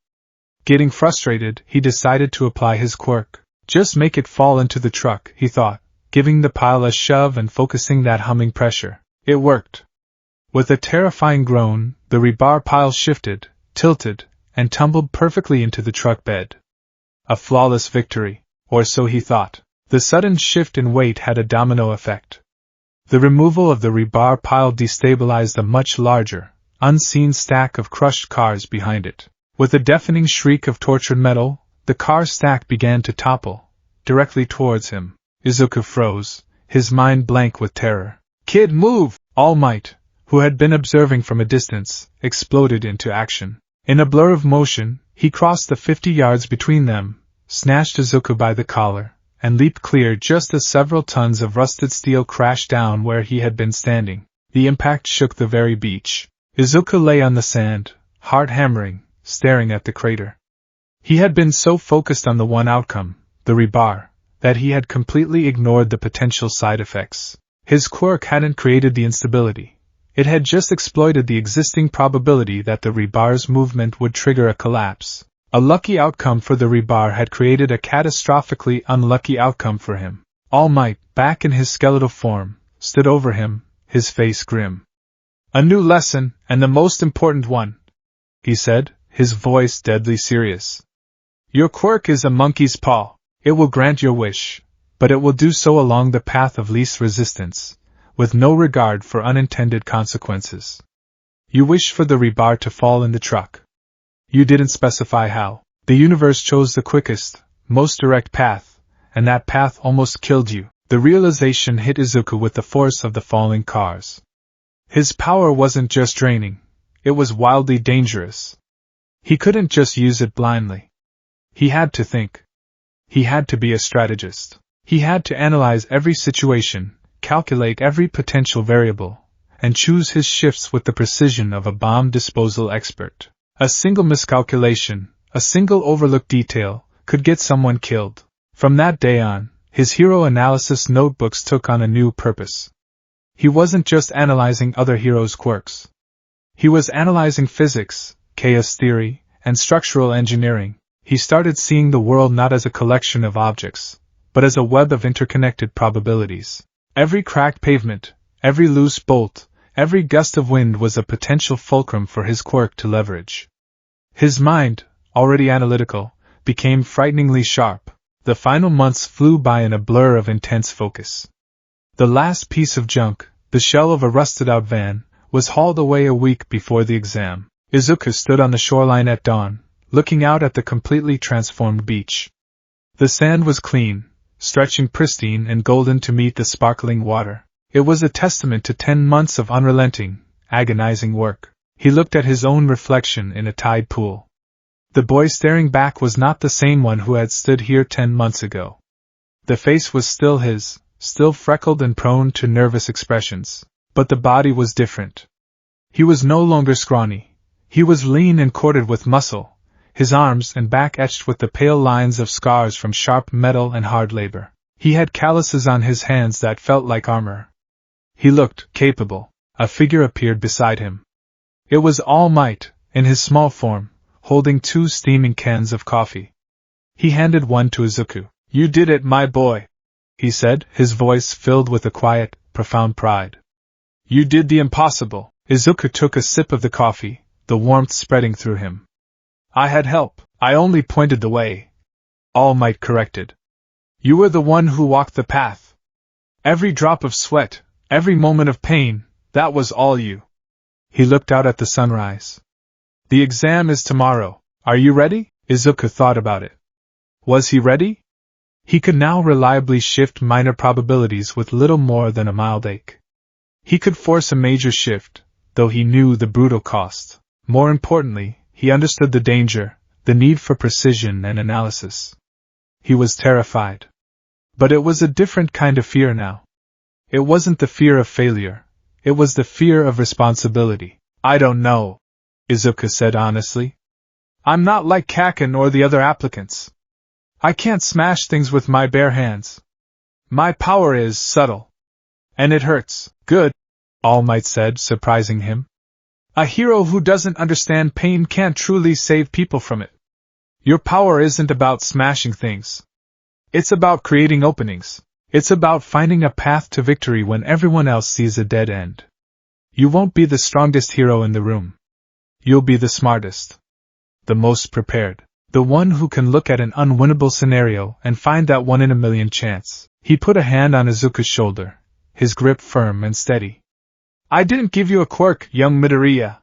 [SPEAKER 1] Getting frustrated, he decided to apply his quirk. Just make it fall into the truck, he thought, giving the pile a shove and focusing that humming pressure. It worked. With a terrifying groan, the rebar pile shifted, tilted, and tumbled perfectly into the truck bed. A flawless victory, or so he thought. The sudden shift in weight had a domino effect. The removal of the rebar pile destabilized a much larger, unseen stack of crushed cars behind it. With a deafening shriek of tortured metal, the car stack began to topple, directly towards him. Izuku froze, his mind blank with terror. Kid, move! All Might, who had been observing from a distance, exploded into action. In a blur of motion, he crossed the 50 yards between them, snatched Izuku by the collar, and leaped clear just as several tons of rusted steel crashed down where he had been standing. The impact shook the very beach. Izuku lay on the sand, heart hammering, staring at the crater. He had been so focused on the one outcome, the rebar, that he had completely ignored the potential side effects. His quirk hadn't created the instability. It had just exploited the existing probability that the rebar's movement would trigger a collapse. A lucky outcome for the rebar had created a catastrophically unlucky outcome for him. All Might, back in his skeletal form, stood over him, his face grim. A new lesson, and the most important one, he said, his voice deadly serious. Your quirk is a monkey's paw. It will grant your wish, but it will do so along the path of least resistance, with no regard for unintended consequences. You wish for the rebar to fall in the truck. You didn't specify how. The universe chose the quickest, most direct path, and that path almost killed you. The realization hit Izuku with the force of the falling cars. His power wasn't just draining, it was wildly dangerous. He couldn't just use it blindly. He had to think. He had to be a strategist. He had to analyze every situation, calculate every potential variable, and choose his shifts with the precision of a bomb disposal expert. A single miscalculation, a single overlooked detail, could get someone killed. From that day on, his hero analysis notebooks took on a new purpose. He wasn't just analyzing other heroes' quirks. He was analyzing physics, chaos theory, and structural engineering. He started seeing the world not as a collection of objects, but as a web of interconnected probabilities. Every cracked pavement, every loose bolt, Every gust of wind was a potential fulcrum for his quirk to leverage. His mind, already analytical, became frighteningly sharp. The final months flew by in a blur of intense focus. The last piece of junk, the shell of a rusted-out van, was hauled away a week before the exam. Izuku stood on the shoreline at dawn, looking out at the completely transformed beach. The sand was clean, stretching pristine and golden to meet the sparkling water. It was a testament to 10 months of unrelenting, agonizing work. He looked at his own reflection in a tide pool. The boy staring back was not the same one who had stood here 10 months ago. The face was still his, still freckled and prone to nervous expressions, but the body was different. He was no longer scrawny. He was lean and corded with muscle, his arms and back etched with the pale lines of scars from sharp metal and hard labor. He had calluses on his hands that felt like armor. He looked capable. A figure appeared beside him. It was All Might, in his small form, holding 2 steaming cans of coffee. He handed one to Izuku. "You did it, my boy," he said, his voice filled with a quiet, profound pride. "You did the impossible." Izuku took a sip of the coffee, the warmth spreading through him. "I had help. I only pointed the way," All Might corrected. "You were the one who walked the path. Every drop of sweat, every moment of pain, that was all you." He looked out at the sunrise. "The exam is tomorrow. Are you ready?" Izuku thought about it. Was he ready? He could now reliably shift minor probabilities with little more than a mild ache. He could force a major shift, though he knew the brutal cost. More importantly, he understood the danger, the need for precision and analysis. He was terrified. But it was a different kind of fear now. It wasn't the fear of failure. It was the fear of responsibility. "I don't know," Izuku said honestly. "I'm not like Kaken or the other applicants. I can't smash things with my bare hands. My power is subtle. And it hurts." "Good," All Might said, surprising him. "A hero who doesn't understand pain can't truly save people from it. Your power isn't about smashing things. It's about creating openings. It's about finding a path to victory when everyone else sees a dead end. You won't be the strongest hero in the room. You'll be the smartest. The most prepared. The one who can look at an unwinnable scenario and find that 1 in a million chance." He put a hand on Izuku's shoulder, his grip firm and steady. "I didn't give you a quirk, young Midoriya.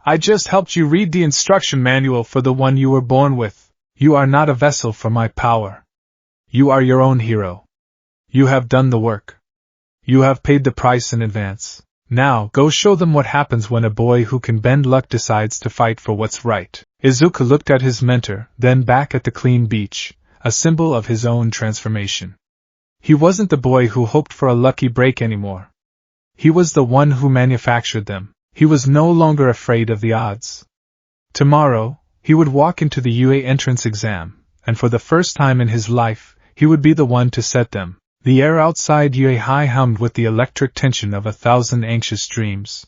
[SPEAKER 1] I just helped you read the instruction manual for the one you were born with. You are not a vessel for my power. You are your own hero. You have done the work. You have paid the price in advance. Now go show them what happens when a boy who can bend luck decides to fight for what's right." Izuku looked at his mentor, then back at the clean beach, a symbol of his own transformation. He wasn't the boy who hoped for a lucky break anymore. He was the one who manufactured them. He was no longer afraid of the odds. Tomorrow, he would walk into the UA entrance exam, and for the first time in his life, he would be the one to set them. The air outside UA High hummed with the electric tension of 1,000 anxious dreams.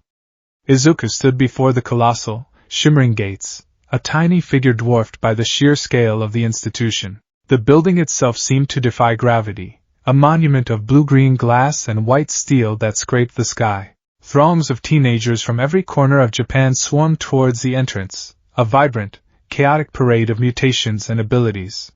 [SPEAKER 1] Izuku stood before the colossal, shimmering gates, a tiny figure dwarfed by the sheer scale of the institution. The building itself seemed to defy gravity, a monument of blue-green glass and white steel that scraped the sky. Throngs of teenagers from every corner of Japan swarmed towards the entrance, a vibrant, chaotic parade of mutations and abilities.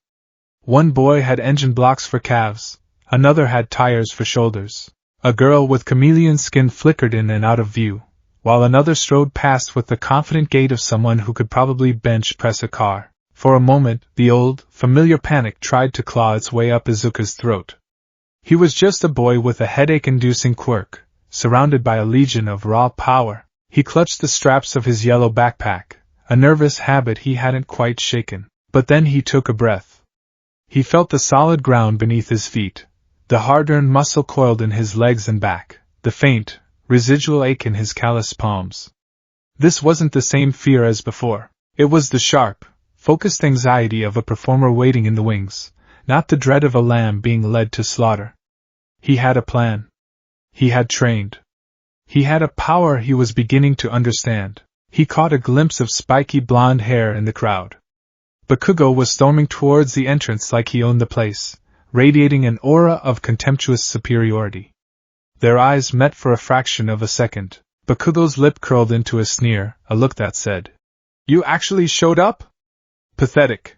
[SPEAKER 1] One boy had engine blocks for calves, another had tires for shoulders. A girl with chameleon skin flickered in and out of view, while another strode past with the confident gait of someone who could probably bench press a car. For a moment, the old, familiar panic tried to claw its way up Izuku's throat. He was just a boy with a headache-inducing quirk, surrounded by a legion of raw power. He clutched the straps of his yellow backpack, a nervous habit he hadn't quite shaken. But then he took a breath. He felt the solid ground beneath his feet, the hard-earned muscle coiled in his legs and back, the faint, residual ache in his calloused palms. This wasn't the same fear as before. It was the sharp, focused anxiety of a performer waiting in the wings, not the dread of a lamb being led to slaughter. He had a plan. He had trained. He had a power he was beginning to understand. He caught a glimpse of spiky blonde hair in the crowd. Bakugo was storming towards the entrance like he owned the place, radiating an aura of contemptuous superiority. Their eyes met for a fraction of a second. Bakugo's lip curled into a sneer, a look that said, "You actually showed up? Pathetic."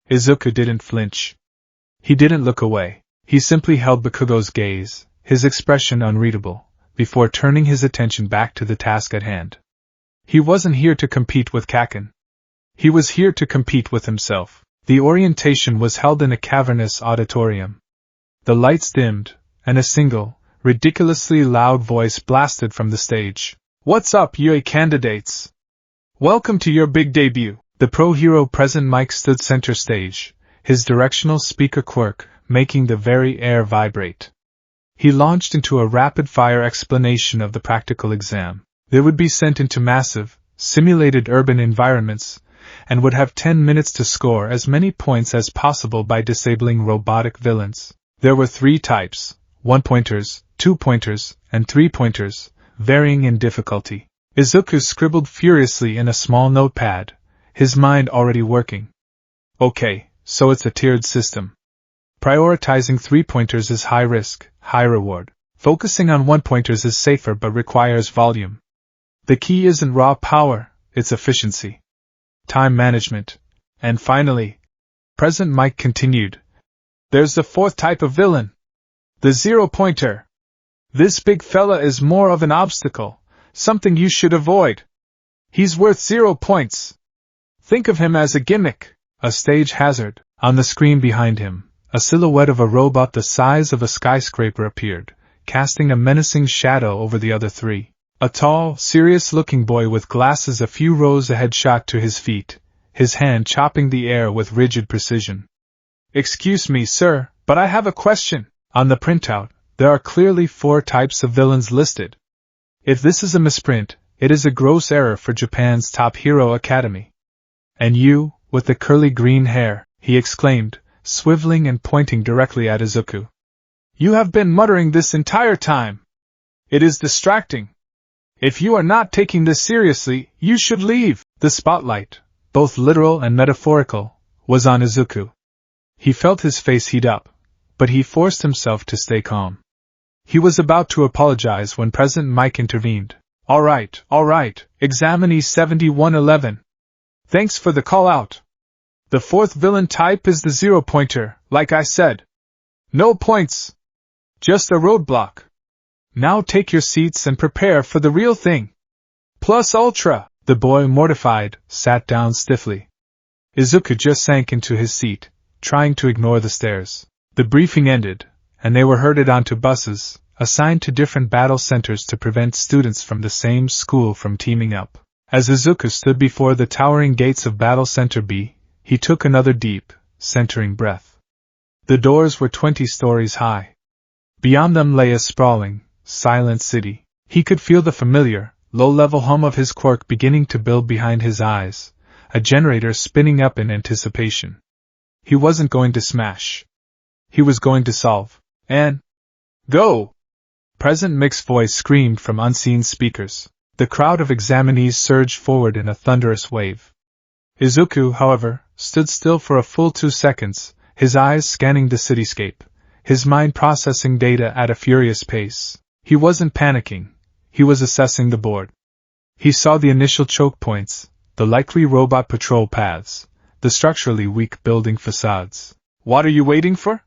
[SPEAKER 1] Izuku didn't flinch. He didn't look away. He simply held Bakugo's gaze, his expression unreadable, before turning his attention back to the task at hand. He wasn't here to compete with Kaken. He was here to compete with himself. The orientation was held in a cavernous auditorium. The lights dimmed, and a single, ridiculously loud voice blasted from the stage. "What's up, UA candidates? Welcome to your big debut." The pro-hero present mic stood center stage, his directional speaker quirk making the very air vibrate. He launched into a rapid-fire explanation of the practical exam. They would be sent into massive, simulated urban environments, and would have 10 minutes to score as many points as possible by disabling robotic villains. There were 3 types: 1-pointers, 2-pointers, and 3-pointers, varying in difficulty. Izuku scribbled furiously in a small notepad, his mind already working. Okay, so it's a tiered system. Prioritizing 3-pointers is high risk, high reward. Focusing on 1-pointers is safer but requires volume. The key isn't raw power, it's efficiency. Time management. And finally, President Mike continued, there's the 4th type of villain. The 0-pointer. This big fella is more of an obstacle, something you should avoid. He's worth 0 points. Think of him as a gimmick, a stage hazard. On the screen behind him, a silhouette of a robot the size of a skyscraper appeared, casting a menacing shadow over the other 3. A tall, serious-looking boy with glasses a few rows ahead shot to his feet, his hand chopping the air with rigid precision. "Excuse me, sir, but I have a question." On the printout, there are clearly 4 types of villains listed. If this is a misprint, it is a gross error for Japan's top hero academy. "And you, with the curly green hair," he exclaimed, swiveling and pointing directly at Izuku. "You have been muttering this entire time. It is distracting. If you are not taking this seriously, you should leave." The spotlight, both literal and metaphorical, was on Izuku. He felt his face heat up, but he forced himself to stay calm. He was about to apologize when President Mike intervened. All right, examinee 7111. Thanks for the call out. The 4th villain type is the 0-pointer, like I said. No points. Just a roadblock. Now take your seats and prepare for the real thing. Plus ultra." The boy, mortified, sat down stiffly. Izuku just sank into his seat, trying to ignore the stares. The briefing ended, and they were herded onto buses, assigned to different battle centers to prevent students from the same school from teaming up. As Izuku stood before the towering gates of Battle Center B, he took another deep, centering breath. The doors were 20 stories high. Beyond them lay a sprawling, silent city. He could feel the familiar, low-level hum of his quirk beginning to build behind his eyes, a generator spinning up in anticipation. He wasn't going to smash. He was going to solve. And go! President Mick's voice screamed from unseen speakers. The crowd of examinees surged forward in a thunderous wave. Izuku, however, stood still for a full 2 seconds, his eyes scanning the cityscape, his mind processing data at a furious pace. He wasn't panicking, he was assessing the board. He saw the initial choke points, the likely robot patrol paths, the structurally weak building facades. "What are you waiting for?"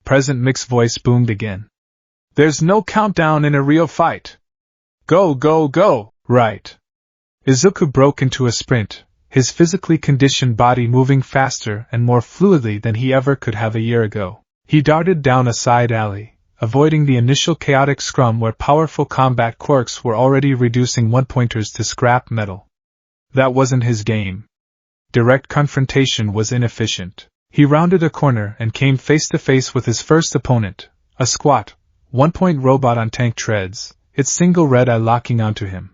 [SPEAKER 1] President Mick's voice boomed again. "There's no countdown in a real fight. Go, go, go!" "Right." Izuku broke into a sprint, his physically conditioned body moving faster and more fluidly than he ever could have a year ago. He darted down a side alley, avoiding the initial chaotic scrum where powerful combat quirks were already reducing 1-pointers to scrap metal. That wasn't his game. Direct confrontation was inefficient. He rounded a corner and came face to face with his first opponent, a squat, 1-point robot on tank treads, its single red eye locking onto him.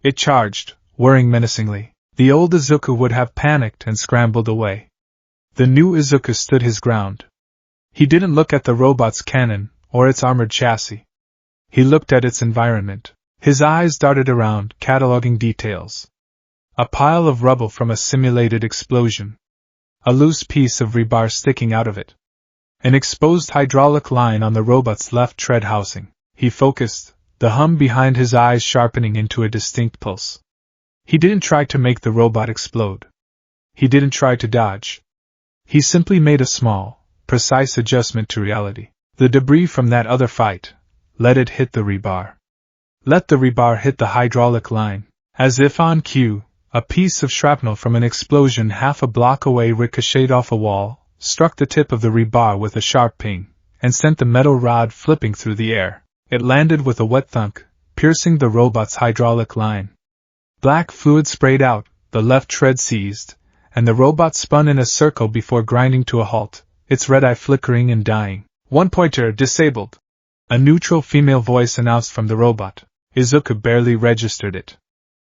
[SPEAKER 1] It charged, whirring menacingly. The old Izuku would have panicked and scrambled away. The new Izuku stood his ground. He didn't look at the robot's cannon or its armored chassis. He looked at its environment. His eyes darted around, cataloging details. A pile of rubble from a simulated explosion. A loose piece of rebar sticking out of it. An exposed hydraulic line on the robot's left tread housing. He focused, the hum behind his eyes sharpening into a distinct pulse. He didn't try to make the robot explode. He didn't try to dodge. He simply made a small, precise adjustment to reality. The debris from that other fight, let it hit the rebar. Let the rebar hit the hydraulic line. As if on cue, a piece of shrapnel from an explosion half a block away ricocheted off a wall, struck the tip of the rebar with a sharp ping, and sent the metal rod flipping through the air. It landed with a wet thunk, piercing the robot's hydraulic line. Black fluid sprayed out, the left tread seized, and the robot spun in a circle before grinding to a halt, its red eye flickering and dying. "One pointer disabled," a neutral female voice announced from the robot. Izuku barely registered it.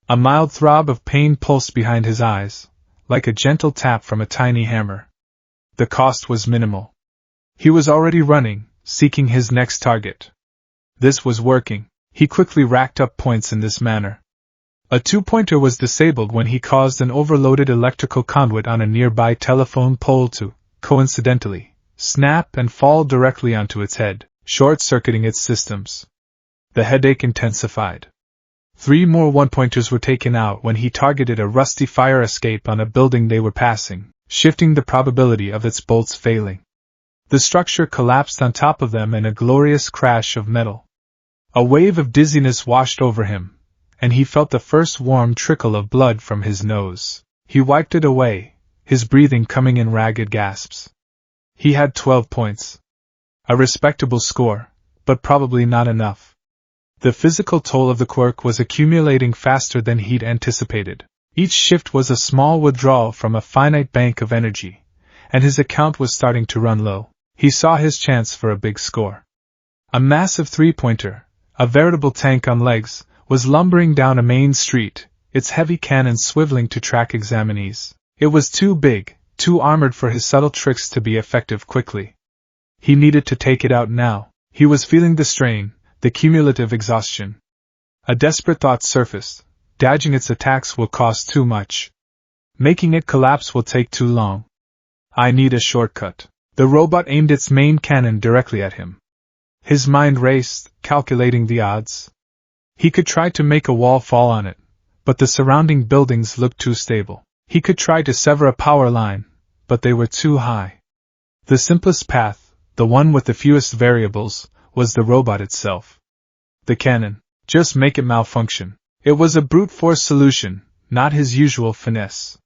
[SPEAKER 1] A mild throb of pain pulsed behind his eyes, like a gentle tap from a tiny hammer. The cost was minimal. He was already running, seeking his next target. This was working. He quickly racked up points in this manner. A 2-pointer was disabled when he caused an overloaded electrical conduit on a nearby telephone pole to, coincidentally, snap and fall directly onto its head, short-circuiting its systems. The headache intensified. 3 more 1-pointers were taken out when he targeted a rusty fire escape on a building they were passing, shifting the probability of its bolts failing. The structure collapsed on top of them in a glorious crash of metal. A wave of dizziness washed over him, and he felt the first warm trickle of blood from his nose. He wiped it away, his breathing coming in ragged gasps. He had 12 points. A respectable score, but probably not enough. The physical toll of the quirk was accumulating faster than he'd anticipated. Each shift was a small withdrawal from a finite bank of energy, and his account was starting to run low. He saw his chance for a big score. A massive 3-pointer, a veritable tank on legs, was lumbering down a main street, its heavy cannon swiveling to track examinees. It was too big, too armored for his subtle tricks to be effective quickly. He needed to take it out now. He was feeling the strain, the cumulative exhaustion. A desperate thought surfaced. Dodging its attacks will cost too much. Making it collapse will take too long. I need a shortcut. The robot aimed its main cannon directly at him. His mind raced, calculating the odds. He could try to make a wall fall on it, but the surrounding buildings looked too stable. He could try to sever a power line, but they were too high. The simplest path, the one with the fewest variables, was the robot itself. The cannon. Just make it malfunction. It was a brute force solution, not his usual finesse.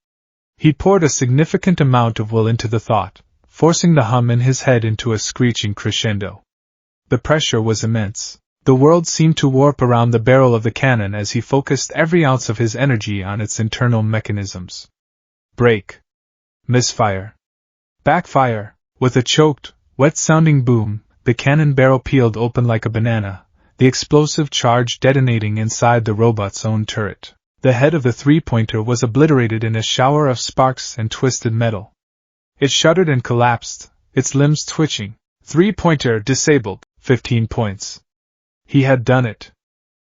[SPEAKER 1] He poured a significant amount of will into the thought, forcing the hum in his head into a screeching crescendo. The pressure was immense. The world seemed to warp around the barrel of the cannon as he focused every ounce of his energy on its internal mechanisms. Break. Misfire. Backfire. With a choked, wet-sounding boom, the cannon barrel peeled open like a banana, the explosive charge detonating inside the robot's own turret. The head of the 3-pointer was obliterated in a shower of sparks and twisted metal. It shuddered and collapsed, its limbs twitching. 3-pointer disabled. 15 points. He had done it.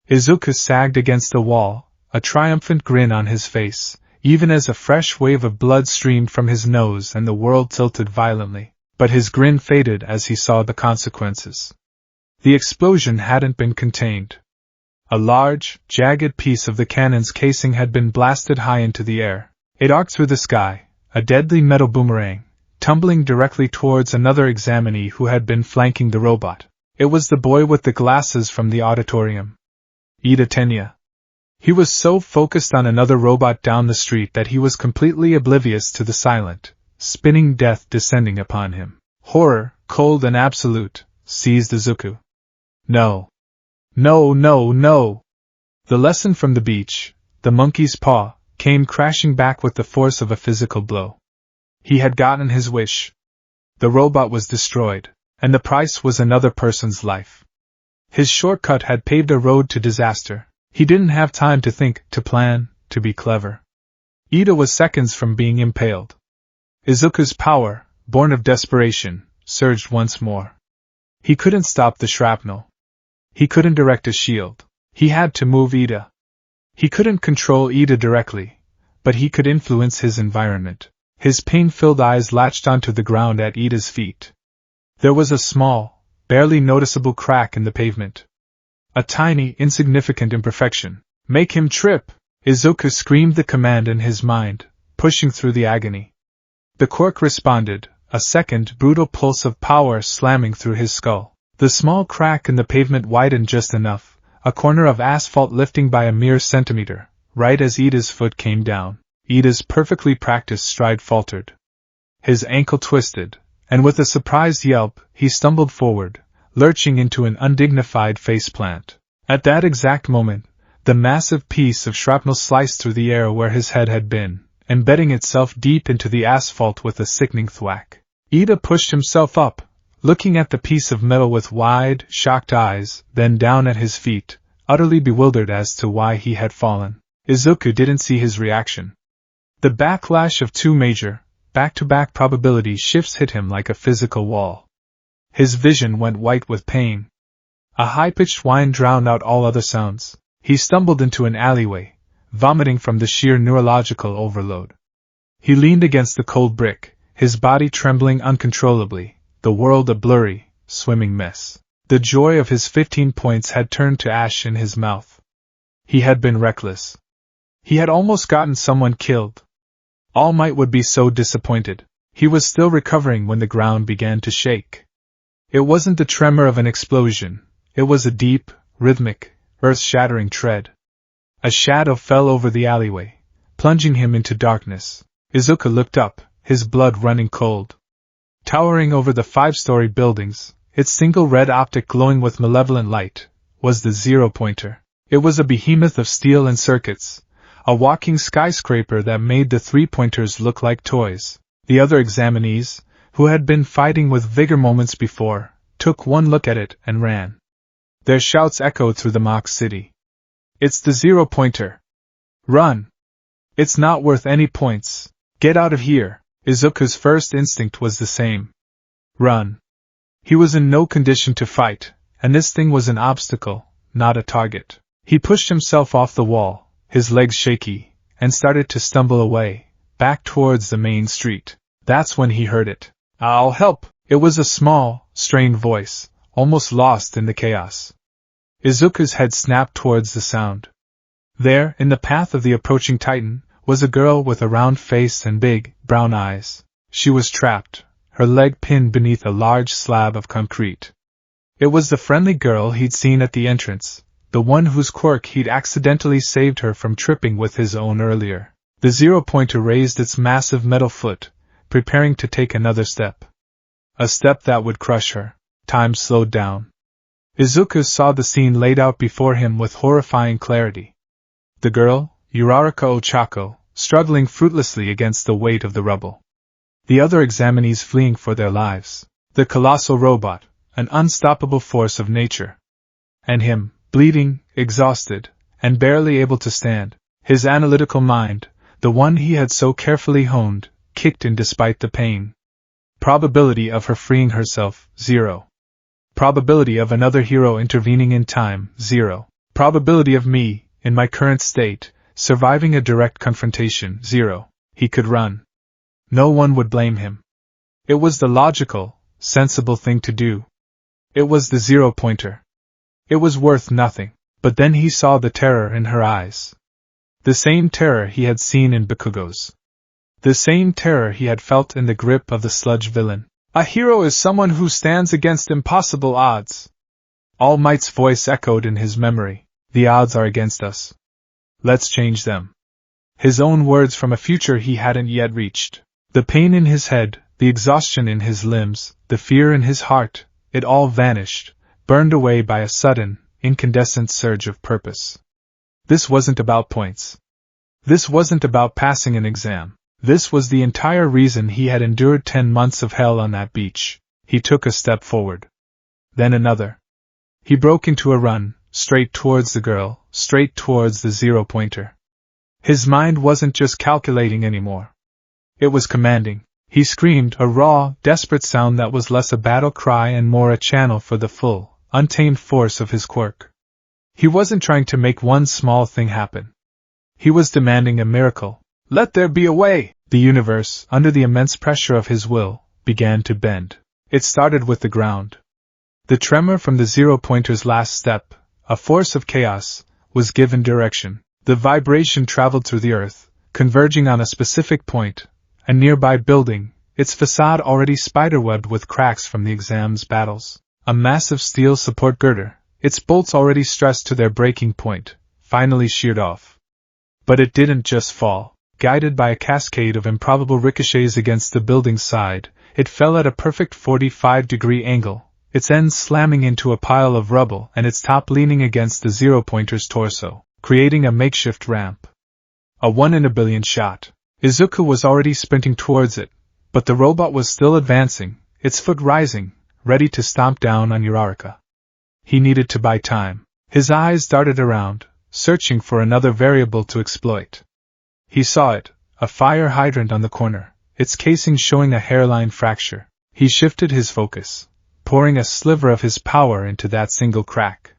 [SPEAKER 1] Izuku sagged against the wall, a triumphant grin on his face, even as a fresh wave of blood streamed from his nose and the world tilted violently. But his grin faded as he saw the consequences. The explosion hadn't been contained. A large, jagged piece of the cannon's casing had been blasted high into the air. It arced through the sky, a deadly metal boomerang, tumbling directly towards another examinee who had been flanking the robot. It was the boy with the glasses from the auditorium. Ida Tenya. He was so focused on another robot down the street that he was completely oblivious to the silent, spinning death descending upon him. Horror, cold and absolute, seized Izuku. No. No, no, no! The lesson from the beach, the monkey's paw, came crashing back with the force of a physical blow. He had gotten his wish. The robot was destroyed, and the price was another person's life. His shortcut had paved a road to disaster. He didn't have time to think, to plan, to be clever. Ida was seconds from being impaled. Izuku's power, born of desperation, surged once more. He couldn't stop the shrapnel. He couldn't direct a shield. He had to move Ida. He couldn't control Ida directly, but he could influence his environment. His pain-filled eyes latched onto the ground at Ida's feet. There was a small, barely noticeable crack in the pavement. A tiny, insignificant imperfection. Make him trip! Izuku screamed the command in his mind, pushing through the agony. The quirk responded, a second, brutal pulse of power slamming through his skull. The small crack in the pavement widened just enough, a corner of asphalt lifting by a mere centimeter, right as Ida's foot came down. Ida's perfectly practiced stride faltered. His ankle twisted, and with a surprised yelp, he stumbled forward, lurching into an undignified faceplant. At that exact moment, the massive piece of shrapnel sliced through the air where his head had been, embedding itself deep into the asphalt with a sickening thwack. Ida pushed himself up, looking at the piece of metal with wide, shocked eyes, then down at his feet, utterly bewildered as to why he had fallen. Izuku didn't see his reaction. The backlash of two major, back-to-back probability shifts hit him like a physical wall. His vision went white with pain. A high-pitched whine drowned out all other sounds. He stumbled into an alleyway, vomiting from the sheer neurological overload. He leaned against the cold brick, his body trembling uncontrollably, the world a blurry, swimming mess. The joy of his 15 points had turned to ash in his mouth. He had been reckless. He had almost gotten someone killed. All Might would be so disappointed. He was still recovering when the ground began to shake. It wasn't the tremor of an explosion, it was a deep, rhythmic, earth-shattering tread. A shadow fell over the alleyway, plunging him into darkness. Izuku looked up, his blood running cold. Towering over the 5-story buildings, its single red optic glowing with malevolent light, was the zero-pointer. It was a behemoth of steel and circuits, a walking skyscraper that made the 3-pointers look like toys. The other examinees, who had been fighting with vigor moments before, took one look at it and ran. Their shouts echoed through the mock city. It's the zero-pointer. Run! It's not worth any points. Get out of here. Izuku's first instinct was the same. Run. He was in no condition to fight, and this thing was an obstacle, not a target. He pushed himself off the wall, his legs shaky, and started to stumble away, back towards the main street. That's when he heard it. I'll help! It was a small, strained voice, almost lost in the chaos. Izuku's head snapped towards the sound. There, in the path of the approaching titan, was a girl with a round face and big, brown eyes. She was trapped, her leg pinned beneath a large slab of concrete. It was the friendly girl he'd seen at the entrance, the one whose quirk he'd accidentally saved her from tripping with his own earlier. The zero-pointer raised its massive metal foot, preparing to take another step. A step that would crush her. Time slowed down. Izuku saw the scene laid out before him with horrifying clarity. The girl, Uraraka Ochako, struggling fruitlessly against the weight of the rubble. The other examinees fleeing for their lives. The colossal robot, an unstoppable force of nature. And him, bleeding, exhausted, and barely able to stand. His analytical mind, the one he had so carefully honed, kicked in despite the pain. Probability of her freeing herself, 0. Probability of another hero intervening in time, 0. Probability of me, in my current state, surviving a direct confrontation, 0. He could run. No one would blame him. It was the logical, sensible thing to do. It was the zero-pointer. It was worth nothing. But then he saw the terror in her eyes. The same terror he had seen in Bakugo's. The same terror he had felt in the grip of the sludge villain. A hero is someone who stands against impossible odds. All Might's voice echoed in his memory. The odds are against us. Let's change them. His own words from a future he hadn't yet reached. The pain in his head, the exhaustion in his limbs, the fear in his heart, it all vanished, burned away by a sudden, incandescent surge of purpose. This wasn't about points. This wasn't about passing an exam. This was the entire reason he had endured 10 months of hell on that beach. He took a step forward. Then another. He broke into a run, straight towards the girl, straight towards the zero-pointer. His mind wasn't just calculating anymore. It was commanding. He screamed, a raw, desperate sound that was less a battle cry and more a channel for the full, untamed force of his quirk. He wasn't trying to make one small thing happen. He was demanding a miracle. Let there be a way! The universe, under the immense pressure of his will, began to bend. It started with the ground. The tremor from the zero-pointer's last step, a force of chaos, was given direction. The vibration traveled through the earth, converging on a specific point, a nearby building, its facade already spiderwebbed with cracks from the exam's battles. A massive steel support girder, its bolts already stressed to their breaking point, finally sheared off. But it didn't just fall. Guided by a cascade of improbable ricochets against the building's side, it fell at a perfect 45-degree angle, its ends slamming into a pile of rubble and its top leaning against the zero-pointer's torso, creating a makeshift ramp. A 1 in a billion shot. Izuku was already sprinting towards it, but the robot was still advancing, its foot rising, ready to stomp down on Uraraka. He needed to buy time. His eyes darted around, searching for another variable to exploit. He saw it, a fire hydrant on the corner, its casing showing a hairline fracture. He shifted his focus, pouring a sliver of his power into that single crack.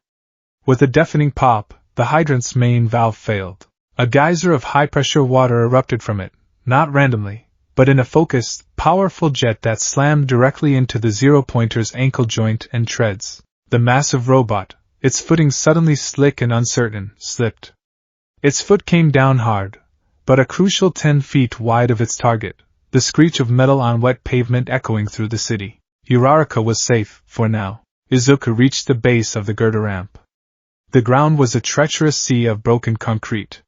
[SPEAKER 1] With a deafening pop, the hydrant's main valve failed. A geyser of high-pressure water erupted from it, not randomly, but in a focused, powerful jet that slammed directly into the zero-pointer's ankle joint and treads. The massive robot, its footing suddenly slick and uncertain, slipped. Its foot came down hard, but a crucial 10 feet wide of its target, the screech of metal on wet pavement echoing through the city. Uraraka was safe, for now. Izuku reached the base of the girder ramp. The ground was a treacherous sea of broken concrete.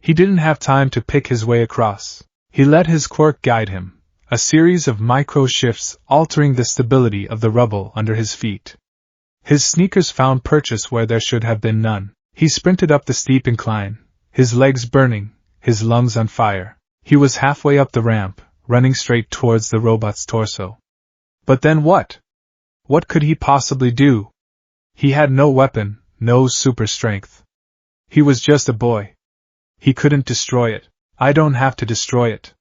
[SPEAKER 1] He didn't have time to pick his way across. He let his quirk guide him, a series of micro-shifts altering the stability of the rubble under his feet. His sneakers found purchase where there should have been none. He sprinted up the steep incline, his legs burning, his lungs on fire. He was halfway up the ramp, running straight towards the robot's torso. But then what? What could he possibly do? He had no weapon, no super strength. He was just a boy. He couldn't destroy it. I don't have to destroy it.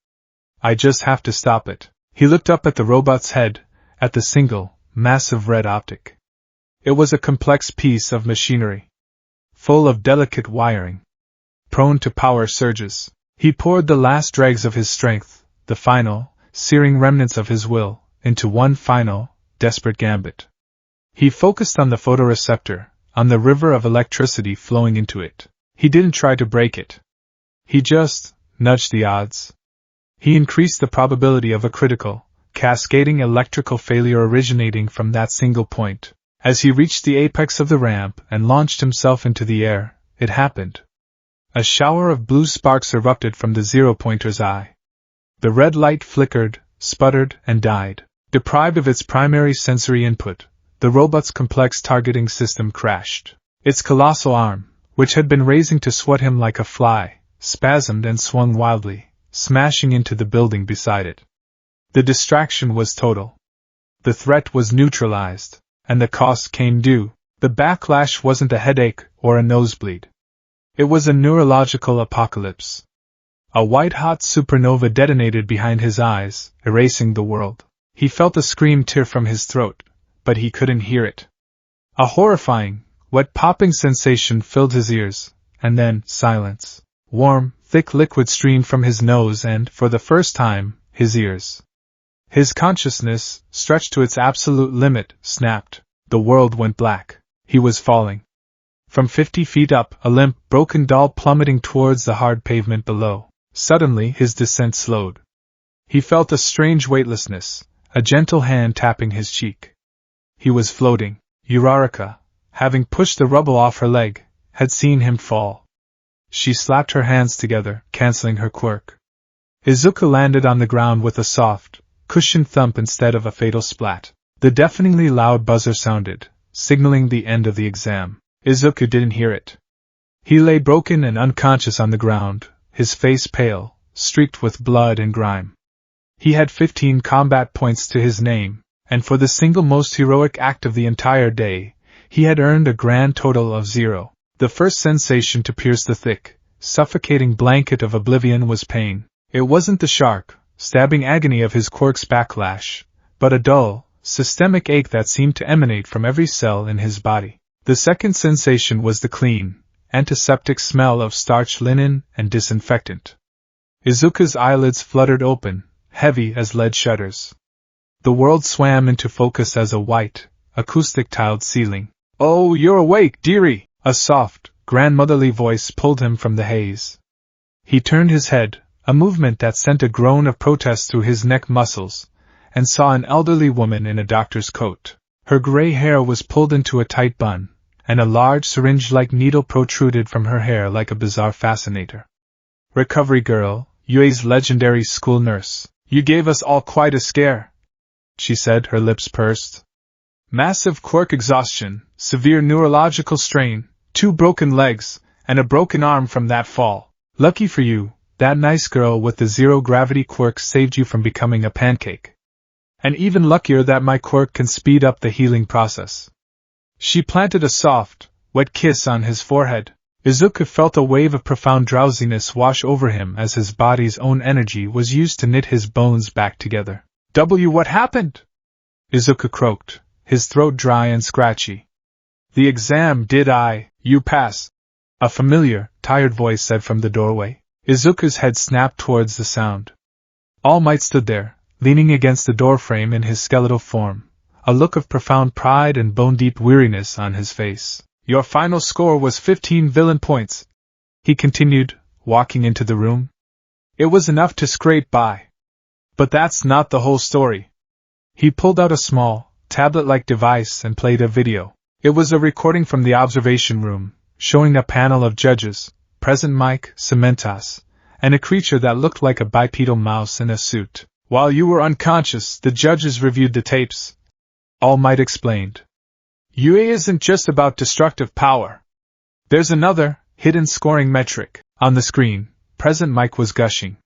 [SPEAKER 1] I just have to stop it. He looked up at the robot's head, at the single, massive red optic. It was a complex piece of machinery, full of delicate wiring, prone to power surges. He poured the last dregs of his strength, the final, searing remnants of his will, into one final, desperate gambit. He focused on the photoreceptor, on the river of electricity flowing into it. He didn't try to break it. He just nudged the odds. He increased the probability of a critical, cascading electrical failure originating from that single point. As he reached the apex of the ramp and launched himself into the air, it happened. A shower of blue sparks erupted from the zero-pointer's eye. The red light flickered, sputtered, and died. Deprived of its primary sensory input, the robot's complex targeting system crashed. Its colossal arm, which had been raising to swat him like a fly, spasmed and swung wildly, smashing into the building beside it. The distraction was total. The threat was neutralized, and the cost came due. The backlash wasn't a headache or a nosebleed. It was a neurological apocalypse. A white-hot supernova detonated behind his eyes, erasing the world. He felt a scream tear from his throat, but he couldn't hear it. A horrifying, wet-popping sensation filled his ears, and then silence. Warm, thick liquid streamed from his nose and, for the first time, his ears. His consciousness, stretched to its absolute limit, snapped. The world went black. He was falling. From 50 feet up, a limp, broken doll plummeting towards the hard pavement below. Suddenly, his descent slowed. He felt a strange weightlessness, a gentle hand tapping his cheek. He was floating. Uraraka, having pushed the rubble off her leg, had seen him fall. She slapped her hands together, canceling her quirk. Izuku landed on the ground with a soft, cushioned thump instead of a fatal splat. The deafeningly loud buzzer sounded, signaling the end of the exam. Izuku didn't hear it. He lay broken and unconscious on the ground, his face pale, streaked with blood and grime. He had 15 combat points to his name, and for the single most heroic act of the entire day, he had earned a grand total of 0. The first sensation to pierce the thick, suffocating blanket of oblivion was pain. It wasn't the sharp, stabbing agony of his quirk's backlash, but a dull, systemic ache that seemed to emanate from every cell in his body. The second sensation was the clean, antiseptic smell of starched linen and disinfectant. Izuku's eyelids fluttered open, heavy as lead shutters. The world swam into focus as a white, acoustic-tiled ceiling. "Oh, you're awake, dearie!" A soft, grandmotherly voice pulled him from the haze. He turned his head, a movement that sent a groan of protest through his neck muscles, and saw an elderly woman in a doctor's coat. Her gray hair was pulled into a tight bun, and a large syringe-like needle protruded from her hair like a bizarre fascinator. "Recovery girl, UA's legendary school nurse, you gave us all quite a scare," she said, her lips pursed. "Massive quirk exhaustion, severe neurological strain, 2 broken legs, and a broken arm from that fall. Lucky for you, that nice girl with the zero-gravity quirk saved you from becoming a pancake. And even luckier that my quirk can speed up the healing process." She planted a soft, wet kiss on his forehead. Izuku felt a wave of profound drowsiness wash over him as his body's own energy was used to knit his bones back together. What happened?" Izuku croaked, his throat dry and scratchy. "The exam, you pass," a familiar, tired voice said from the doorway. Izuku's head snapped towards the sound. All Might stood there, leaning against the doorframe in his skeletal form, a look of profound pride and bone-deep weariness on his face. "Your final score was 15 villain points," he continued, walking into the room. "It was enough to scrape by. But that's not the whole story." He pulled out a small, tablet-like device and played a video. It was a recording from the observation room, showing a panel of judges, present Mike, Cementas, and a creature that looked like a bipedal mouse in a suit. "While you were unconscious, the judges reviewed the tapes," All Might explained. "UA isn't just about destructive power. There's another, hidden scoring metric." On the screen, Present Mike was gushing.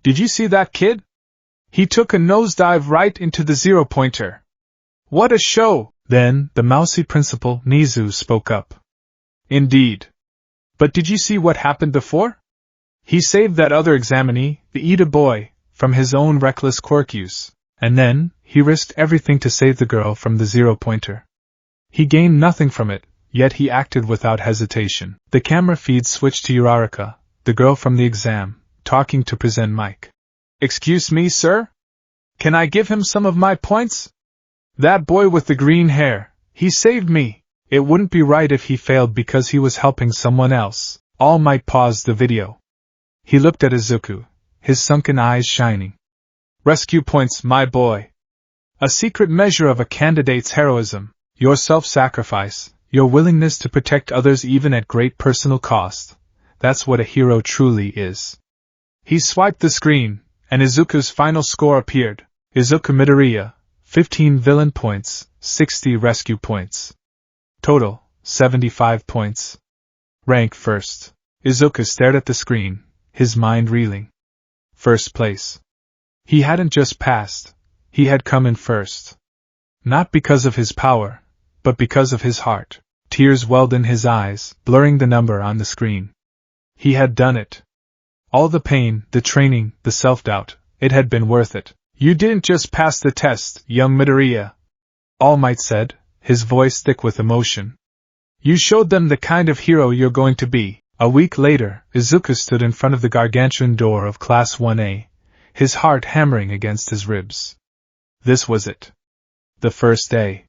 [SPEAKER 1] "Did you see that kid? He took a nosedive right into the zero-pointer. What a show!" Then, the mousy principal, Nizu, spoke up. "Indeed. But did you see what happened before? He saved that other examinee, the Ida boy, from his own reckless quirk use, and then, he risked everything to save the girl from the zero-pointer. He gained nothing from it, yet he acted without hesitation." The camera feed switched to Uraraka, the girl from the exam, talking to Present Mike. "Excuse me, sir? Can I give him some of my points? That boy with the green hair, he saved me. It wouldn't be right if he failed because he was helping someone else." All Might paused the video. He looked at Izuku, his sunken eyes shining. "Rescue points, my boy. A secret measure of a candidate's heroism, your self-sacrifice, your willingness to protect others even at great personal cost. That's what a hero truly is." He swiped the screen, and Izuku's final score appeared. Izuku Midoriya, 15 villain points, 60 rescue points. Total, 75 points. Rank first. Izuku stared at the screen, his mind reeling. First place. He hadn't just passed, he had come in first. Not because of his power, but because of his heart. Tears welled in his eyes, blurring the number on the screen. He had done it. All the pain, the training, the self-doubt, it had been worth it. "You didn't just pass the test, young Midoriya," All Might said, his voice thick with emotion. "You showed them the kind of hero you're going to be." A week later, Izuku stood in front of the gargantuan door of Class 1A, his heart hammering against his ribs. This was it. The first day.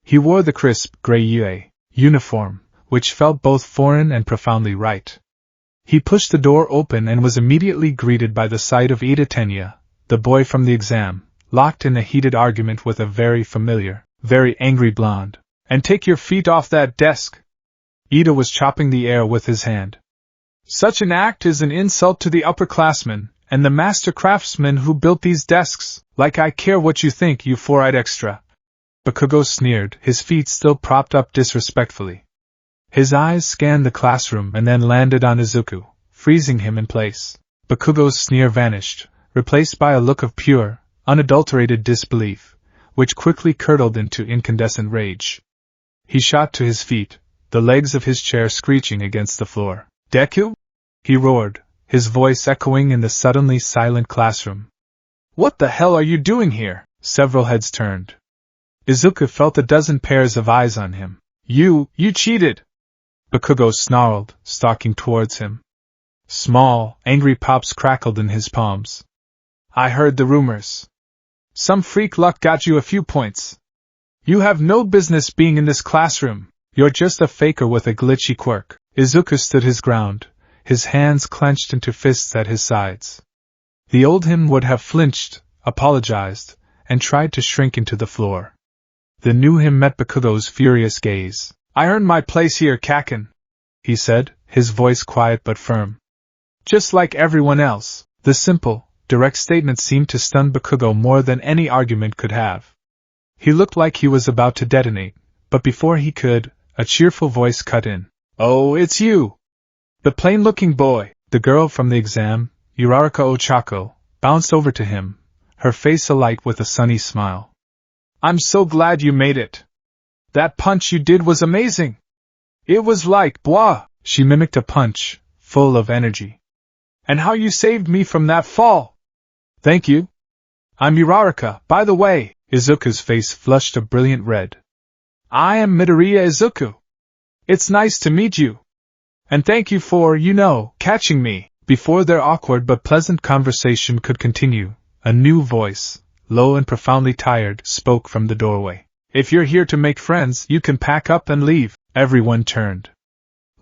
[SPEAKER 1] He wore the crisp, gray UA uniform, which felt both foreign and profoundly right. He pushed the door open and was immediately greeted by the sight of Ida Tenya, the boy from the exam, locked in a heated argument with a very familiar, very angry blonde. "And take your feet off that desk!" Ida was chopping the air with his hand. "Such an act is an insult to the upperclassmen, and the master craftsmen who built these desks. Like I care what you think, you four-eyed extra." Bakugo sneered, his feet still propped up disrespectfully. His eyes scanned the classroom and then landed on Izuku, freezing him in place. Bakugo's sneer vanished, replaced by a look of pure, unadulterated disbelief, which quickly curdled into incandescent rage. He shot to his feet, the legs of his chair screeching against the floor. "Deku?" he roared, his voice echoing in the suddenly silent classroom. "What the hell are you doing here?" Several heads turned. Izuku felt a dozen pairs of eyes on him. You cheated!" Bakugo snarled, stalking towards him. Small, angry pops crackled in his palms. "I heard the rumors. Some freak luck got you a few points. You have no business being in this classroom." You're just a faker with a glitchy quirk. Izuku stood his ground, his hands clenched into fists at his sides. The old him would have flinched, apologized, and tried to shrink into the floor. The new him met Bakugo's furious gaze. I earned my place here, Kaken, he said, his voice quiet but firm. Just like everyone else. The simple, direct statement seemed to stun Bakugo more than any argument could have. He looked like he was about to detonate, but before he could, a cheerful voice cut in. Oh, it's you! The plain-looking boy. The girl from the exam, Uraraka Ochako, bounced over to him, her face alight with a sunny smile. I'm so glad you made it. That punch you did was amazing. It was like, blah, she mimicked a punch, full of energy. And how you saved me from that fall. Thank you. I'm Uraraka, by the way. Izuku's face flushed a brilliant red. I am Midoriya Izuku. It's nice to meet you. And thank you for, catching me. Before their awkward but pleasant conversation could continue, a new voice, low and profoundly tired, spoke from the doorway. If you're here to make friends, you can pack up and leave. Everyone turned.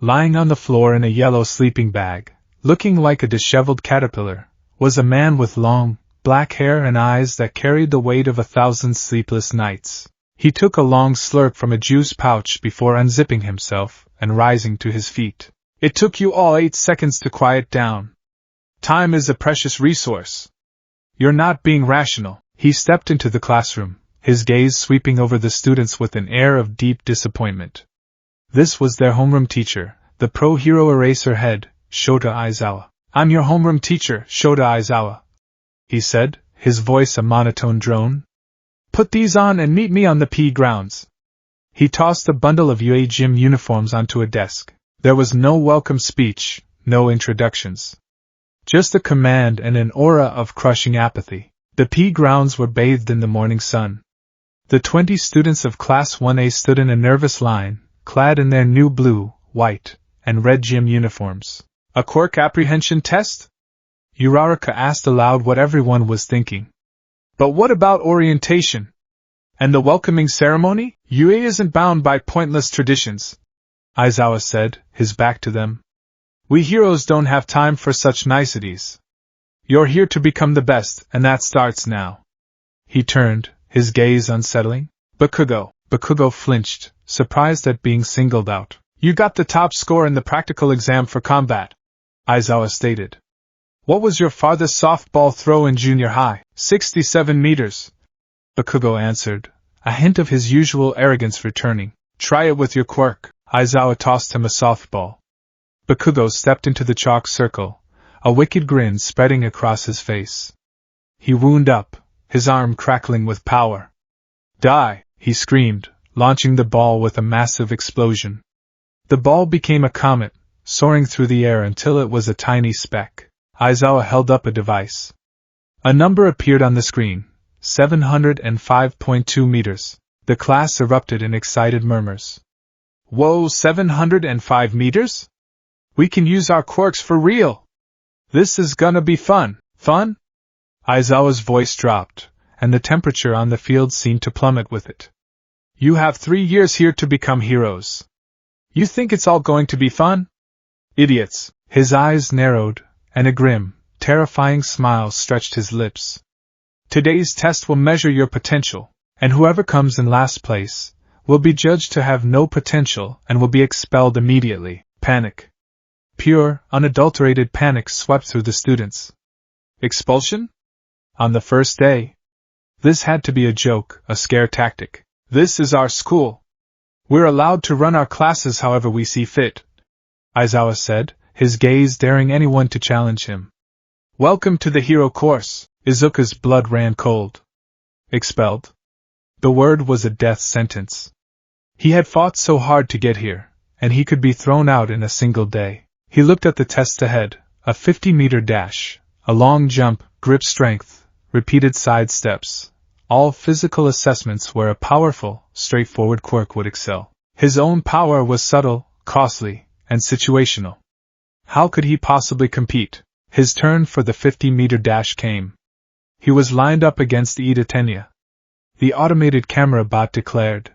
[SPEAKER 1] Lying on the floor in a yellow sleeping bag, looking like a disheveled caterpillar, was a man with long, black hair and eyes that carried the weight of 1,000 sleepless nights. He took a long slurp from a juice pouch before unzipping himself and rising to his feet. It took you all 8 seconds to quiet down. Time is a precious resource. You're not being rational. He stepped into the classroom, his gaze sweeping over the students with an air of deep disappointment. This was their homeroom teacher, the pro-hero eraser head, Shota Aizawa. I'm your homeroom teacher, Shota Aizawa, he said, his voice a monotone drone. Put these on and meet me on the P grounds. He tossed a bundle of UA gym uniforms onto a desk. There was no welcome speech, no introductions. Just a command and an aura of crushing apathy. The P grounds were bathed in the morning sun. The 20 students of Class 1A stood in a nervous line, clad in their new blue, white, and red gym uniforms. A quirk apprehension test? Uraraka asked aloud what everyone was thinking. But what about orientation? And the welcoming ceremony? UA isn't bound by pointless traditions, Aizawa said, his back to them. We heroes don't have time for such niceties. You're here to become the best, and that starts now. He turned, his gaze unsettling. Bakugo flinched, surprised at being singled out. You got the top score in the practical exam for combat, Aizawa stated. What was your farthest softball throw in junior high? 67 meters. Bakugo answered, a hint of his usual arrogance returning. Try it with your quirk. Aizawa tossed him a softball. Bakugo stepped into the chalk circle, a wicked grin spreading across his face. He wound up, his arm crackling with power. Die, he screamed, launching the ball with a massive explosion. The ball became a comet, soaring through the air until it was a tiny speck. Aizawa held up a device. A number appeared on the screen, 705.2 meters. The class erupted in excited murmurs. Whoa, 705 meters? We can use our quirks for real! This is gonna be fun! Fun? Aizawa's voice dropped, and the temperature on the field seemed to plummet with it. You have 3 years here to become heroes. You think it's all going to be fun? Idiots! His eyes narrowed, and a grim, terrifying smile stretched his lips. Today's test will measure your potential, and whoever comes in last place will be judged to have no potential and will be expelled immediately. Panic. Pure, unadulterated panic swept through the students. Expulsion? On the first day? This had to be a joke, a scare tactic. This is our school. We're allowed to run our classes however we see fit, Aizawa said, his gaze daring anyone to challenge him. Welcome to the hero course. Izuku's blood ran cold. Expelled? The word was a death sentence. He had fought so hard to get here, and he could be thrown out in a single day. He looked at the tests ahead, a 50-meter dash, a long jump, grip strength, repeated side steps, all physical assessments where a powerful, straightforward quirk would excel. His own power was subtle, costly, and situational. How could he possibly compete? His turn for the 50-meter dash came. He was lined up against Ida Tenya. The automated camera bot declared,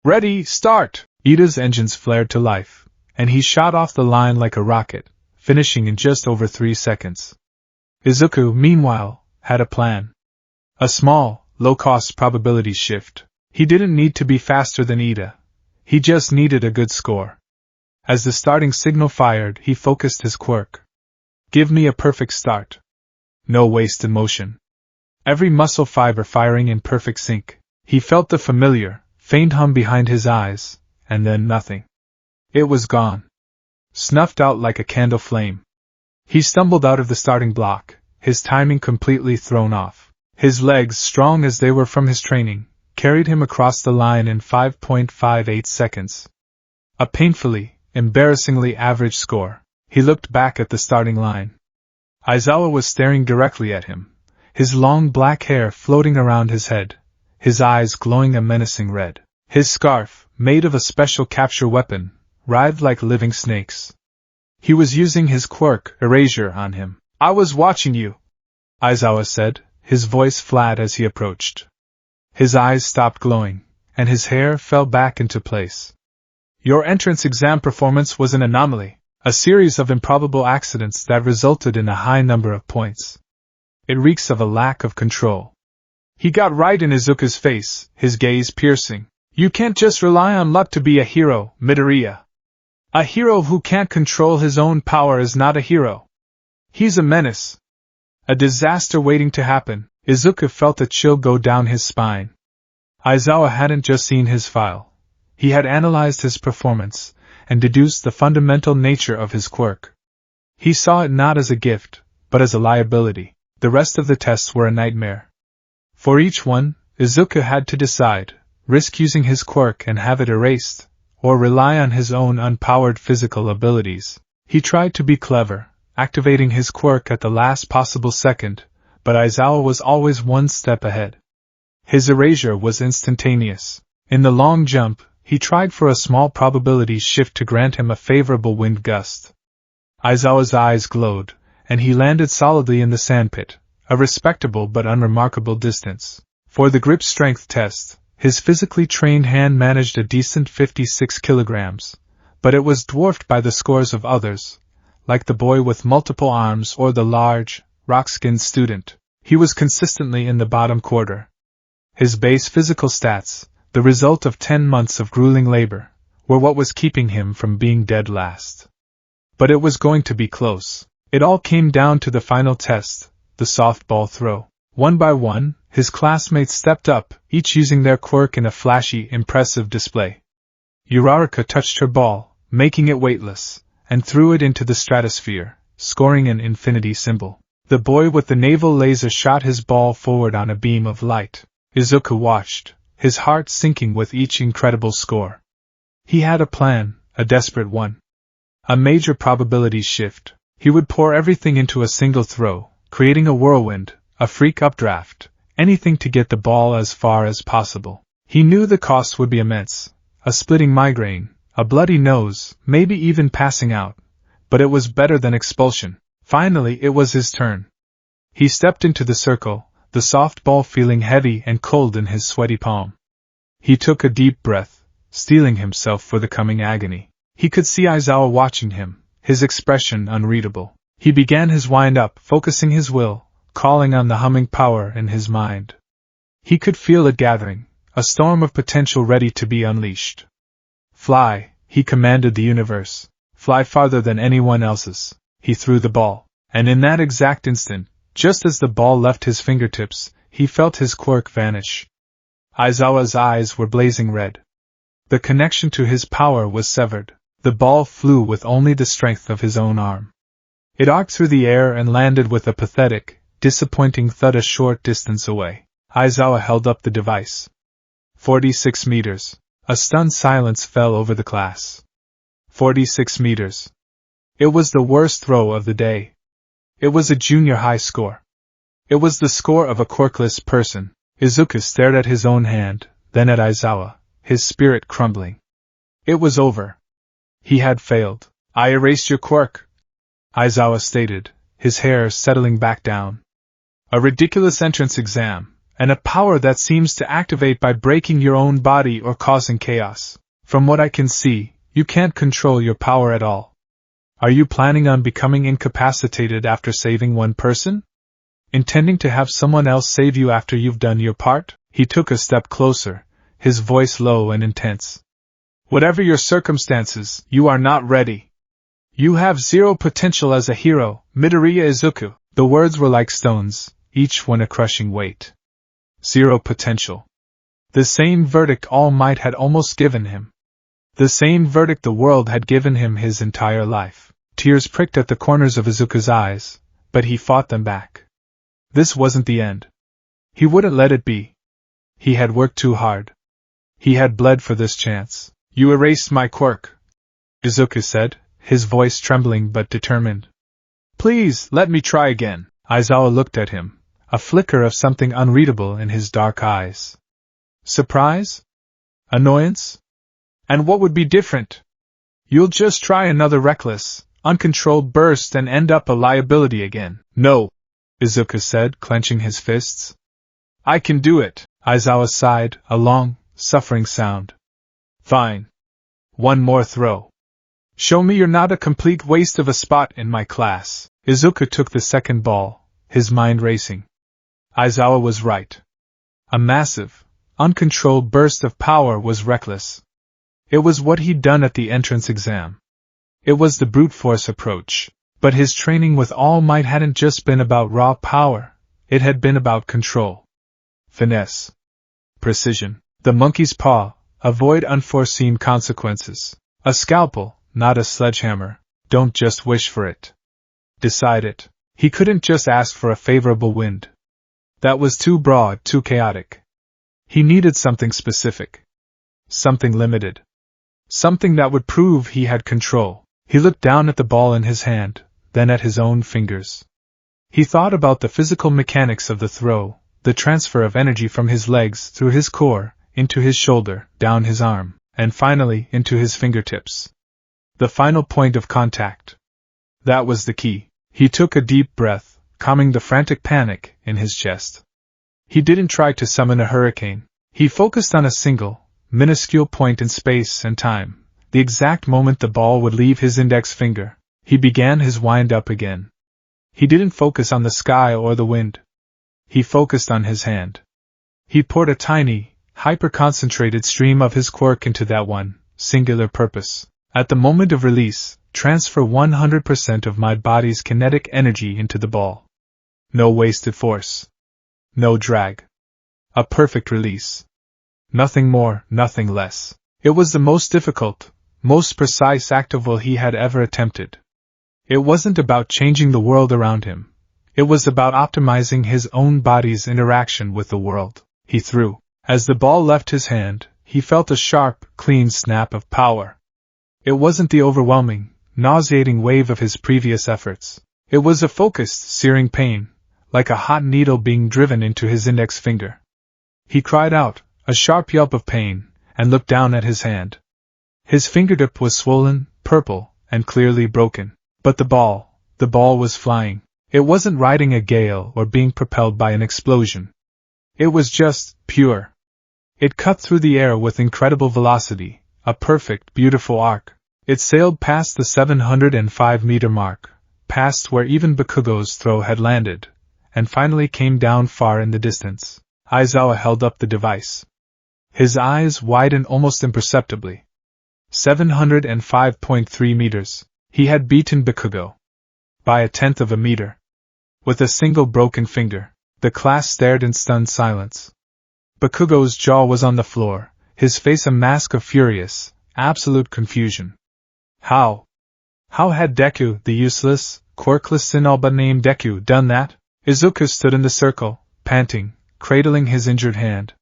[SPEAKER 1] Ready, start! Ida's engines flared to life, and he shot off the line like a rocket, finishing in just over 3 seconds. Izuku, meanwhile, had a plan. A small, low-cost probability shift. He didn't need to be faster than Ida. He just needed a good score. As the starting signal fired, he focused his quirk. Give me a perfect start. No wasted motion. Every muscle fiber firing in perfect sync. He felt the familiar, faint hum behind his eyes, and then nothing. It was gone. Snuffed out like a candle flame. He stumbled out of the starting block, his timing completely thrown off. His legs, strong as they were from his training, carried him across the line in 5.58 seconds. A painfully, embarrassingly average score. He looked back at the starting line. Aizawa was staring directly at him, his long black hair floating around his head, his eyes glowing a menacing red. His scarf, made of a special capture weapon, writhed like living snakes. He was using his quirk, erasure, on him. I was watching you, Aizawa said, his voice flat as he approached. His eyes stopped glowing, and his hair fell back into place. Your entrance exam performance was an anomaly, a series of improbable accidents that resulted in a high number of points. It reeks of a lack of control. He got right in Izuku's face, his gaze piercing. You can't just rely on luck to be a hero, Midoriya. A hero who can't control his own power is not a hero. He's a menace. A disaster waiting to happen. Izuku felt a chill go down his spine. Aizawa hadn't just seen his file. He had analyzed his performance, and deduced the fundamental nature of his quirk. He saw it not as a gift, but as a liability. The rest of the tests were a nightmare. For each one, Izuku had to decide, risk using his quirk and have it erased, or rely on his own unpowered physical abilities. He tried to be clever, activating his quirk at the last possible second, but Aizawa was always one step ahead. His erasure was instantaneous. In the long jump, he tried for a small probability shift to grant him a favorable wind gust. Aizawa's eyes glowed, and he landed solidly in the sandpit, a respectable but unremarkable distance. For the grip strength test, his physically trained hand managed a decent 56 kilograms, but it was dwarfed by the scores of others, like the boy with multiple arms or the large, rock-skinned student. He was consistently in the bottom quarter. His base physical stats, the result of 10 months of grueling labor, were what was keeping him from being dead last. But it was going to be close. It all came down to the final test, the softball throw. One by one, his classmates stepped up, each using their quirk in a flashy, impressive display. Uraraka touched her ball, making it weightless, and threw it into the stratosphere, scoring an infinity symbol. The boy with the naval laser shot his ball forward on a beam of light. Izuku watched, his heart sinking with each incredible score. He had a plan, a desperate one. A major probability shift. He would pour everything into a single throw, creating a whirlwind, a freak updraft, anything to get the ball as far as possible. He knew the cost would be immense, a splitting migraine, a bloody nose, maybe even passing out, but it was better than expulsion. Finally, it was his turn. He stepped into the circle, the soft ball feeling heavy and cold in his sweaty palm. He took a deep breath, steeling himself for the coming agony. He could see Aizawa watching him, his expression unreadable. He began his wind-up, focusing his will, calling on the humming power in his mind. He could feel it gathering, a storm of potential ready to be unleashed. Fly, he commanded the universe. Fly farther than anyone else's. He threw the ball, and in that exact instant, just as the ball left his fingertips, he felt his quirk vanish. Aizawa's eyes were blazing red. The connection to his power was severed. The ball flew with only the strength of his own arm. It arced through the air and landed with a pathetic, disappointing thud a short distance away. Aizawa held up the device. 46 meters. A stunned silence fell over the class. 46 meters. It was the worst throw of the day. It was a junior high score. It was the score of a quirkless person. Izuku stared at his own hand, then at Aizawa, his spirit crumbling. It was over. He had failed. I erased your quirk, Aizawa stated, his hair settling back down. A ridiculous entrance exam, and a power that seems to activate by breaking your own body or causing chaos. From what I can see, you can't control your power at all. Are you planning on becoming incapacitated after saving one person? Intending to have someone else save you after you've done your part? He took a step closer, his voice low and intense. Whatever your circumstances, you are not ready. You have zero potential as a hero, Midoriya Izuku. The words were like stones, each one a crushing weight. Zero potential. The same verdict All Might had almost given him. The same verdict the world had given him his entire life. Tears pricked at the corners of Izuku's eyes, but he fought them back. This wasn't the end. He wouldn't let it be. He had worked too hard. He had bled for this chance. You erased my quirk, Izuku said, his voice trembling but determined. Please, let me try again. Aizawa looked at him, a flicker of something unreadable in his dark eyes. Surprise? Annoyance? And what would be different? You'll just try another reckless, uncontrolled burst and end up a liability again. No, Izuku said, clenching his fists. I can do it. Aizawa sighed, a long, suffering sound. Fine. One more throw. Show me you're not a complete waste of a spot in my class. Izuku took the second ball, his mind racing. Aizawa was right. A massive, uncontrolled burst of power was reckless. It was what he'd done at the entrance exam. It was the brute force approach. But his training with All Might hadn't just been about raw power, it had been about control. Finesse. Precision. The monkey's paw, avoid unforeseen consequences. A scalpel, not a sledgehammer. Don't just wish for it. Decide it. He couldn't just ask for a favorable wind. That was too broad, too chaotic. He needed something specific. Something limited. Something that would prove he had control. He looked down at the ball in his hand, then at his own fingers. He thought about the physical mechanics of the throw, the transfer of energy from his legs through his core, into his shoulder, down his arm, and finally into his fingertips. The final point of contact. That was the key. He took a deep breath, calming the frantic panic in his chest. He didn't try to summon a hurricane. He focused on a single, minuscule point in space and time, the exact moment the ball would leave his index finger. He began his wind-up again. He didn't focus on the sky or the wind. He focused on his hand. He poured a tiny, hyper-concentrated stream of his quirk into that one, singular purpose. At the moment of release, transfer 100% of my body's kinetic energy into the ball. No wasted force. No drag. A perfect release. Nothing more, nothing less. It was the most difficult, most precise act of will he had ever attempted. It wasn't about changing the world around him. It was about optimizing his own body's interaction with the world. He threw. As the ball left his hand, he felt a sharp, clean snap of power. It wasn't the overwhelming, nauseating wave of his previous efforts. It was a focused, searing pain, like a hot needle being driven into his index finger. He cried out, a sharp yelp of pain, and looked down at his hand. His fingertip was swollen, purple, and clearly broken. But the ball was flying. It wasn't riding a gale or being propelled by an explosion. It was just pure. It cut through the air with incredible velocity, a perfect, beautiful arc. It sailed past the 705-meter mark, past where even Bakugo's throw had landed, and finally came down far in the distance. Aizawa held up the device. His eyes widened almost imperceptibly. 705.3 meters. He had beaten Bakugo. By 1/10 of a meter. With a single broken finger. The class stared in stunned silence. Bakugo's jaw was on the floor, his face a mask of furious, absolute confusion. How had Deku, the useless, quirkless Sinalba named Deku, done that? Izuku stood in the circle, panting, cradling his injured hand.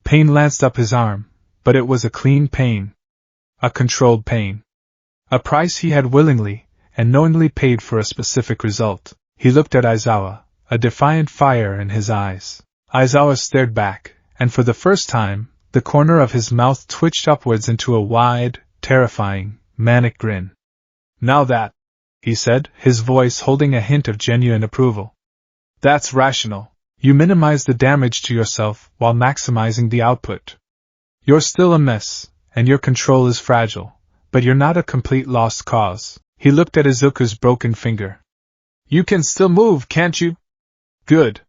[SPEAKER 1] Pain lanced up his arm, but it was a clean pain. A controlled pain. A price he had willingly and knowingly paid for a specific result. He looked at Aizawa, a defiant fire in his eyes. Aizawa stared back, and for the first time, the corner of his mouth twitched upwards into a wide, terrifying, manic grin. Now that, he said, his voice holding a hint of genuine approval. That's rational. You minimize the damage to yourself while maximizing the output. You're still a mess, and your control is fragile, but you're not a complete lost cause. He looked at Izuku's broken finger. You can still move, can't you? Good.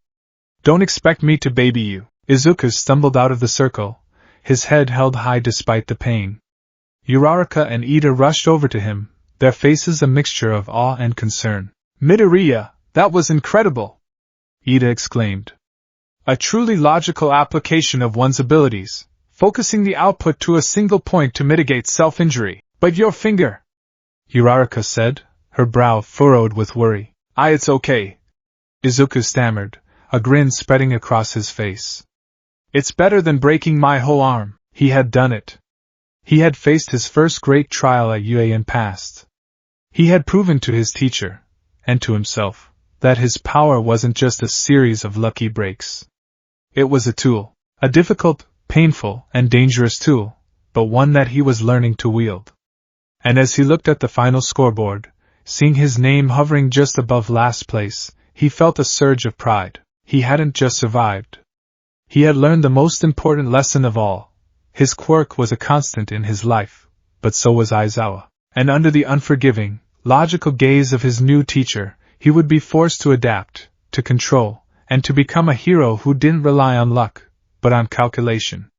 [SPEAKER 1] Don't expect me to baby you. Izuku stumbled out of the circle, his head held high despite the pain. Uraraka and Ida rushed over to him, their faces a mixture of awe and concern. Midoriya, that was incredible! Ida exclaimed. A truly logical application of one's abilities, focusing the output to a single point to mitigate self-injury. But your finger! Uraraka said, her brow furrowed with worry. It's okay. Izuku stammered, a grin spreading across his face. It's better than breaking my whole arm. He had done it. He had faced his first great trial at UA and passed. He had proven to his teacher, and to himself, that his power wasn't just a series of lucky breaks. It was a tool, a difficult, painful, and dangerous tool, but one that he was learning to wield. And as he looked at the final scoreboard, seeing his name hovering just above last place, he felt a surge of pride. He hadn't just survived. He had learned the most important lesson of all. His quirk was a constant in his life, but so was Aizawa. And under the unforgiving, logical gaze of his new teacher, he would be forced to adapt, to control, and to become a hero who didn't rely on luck, but on calculation.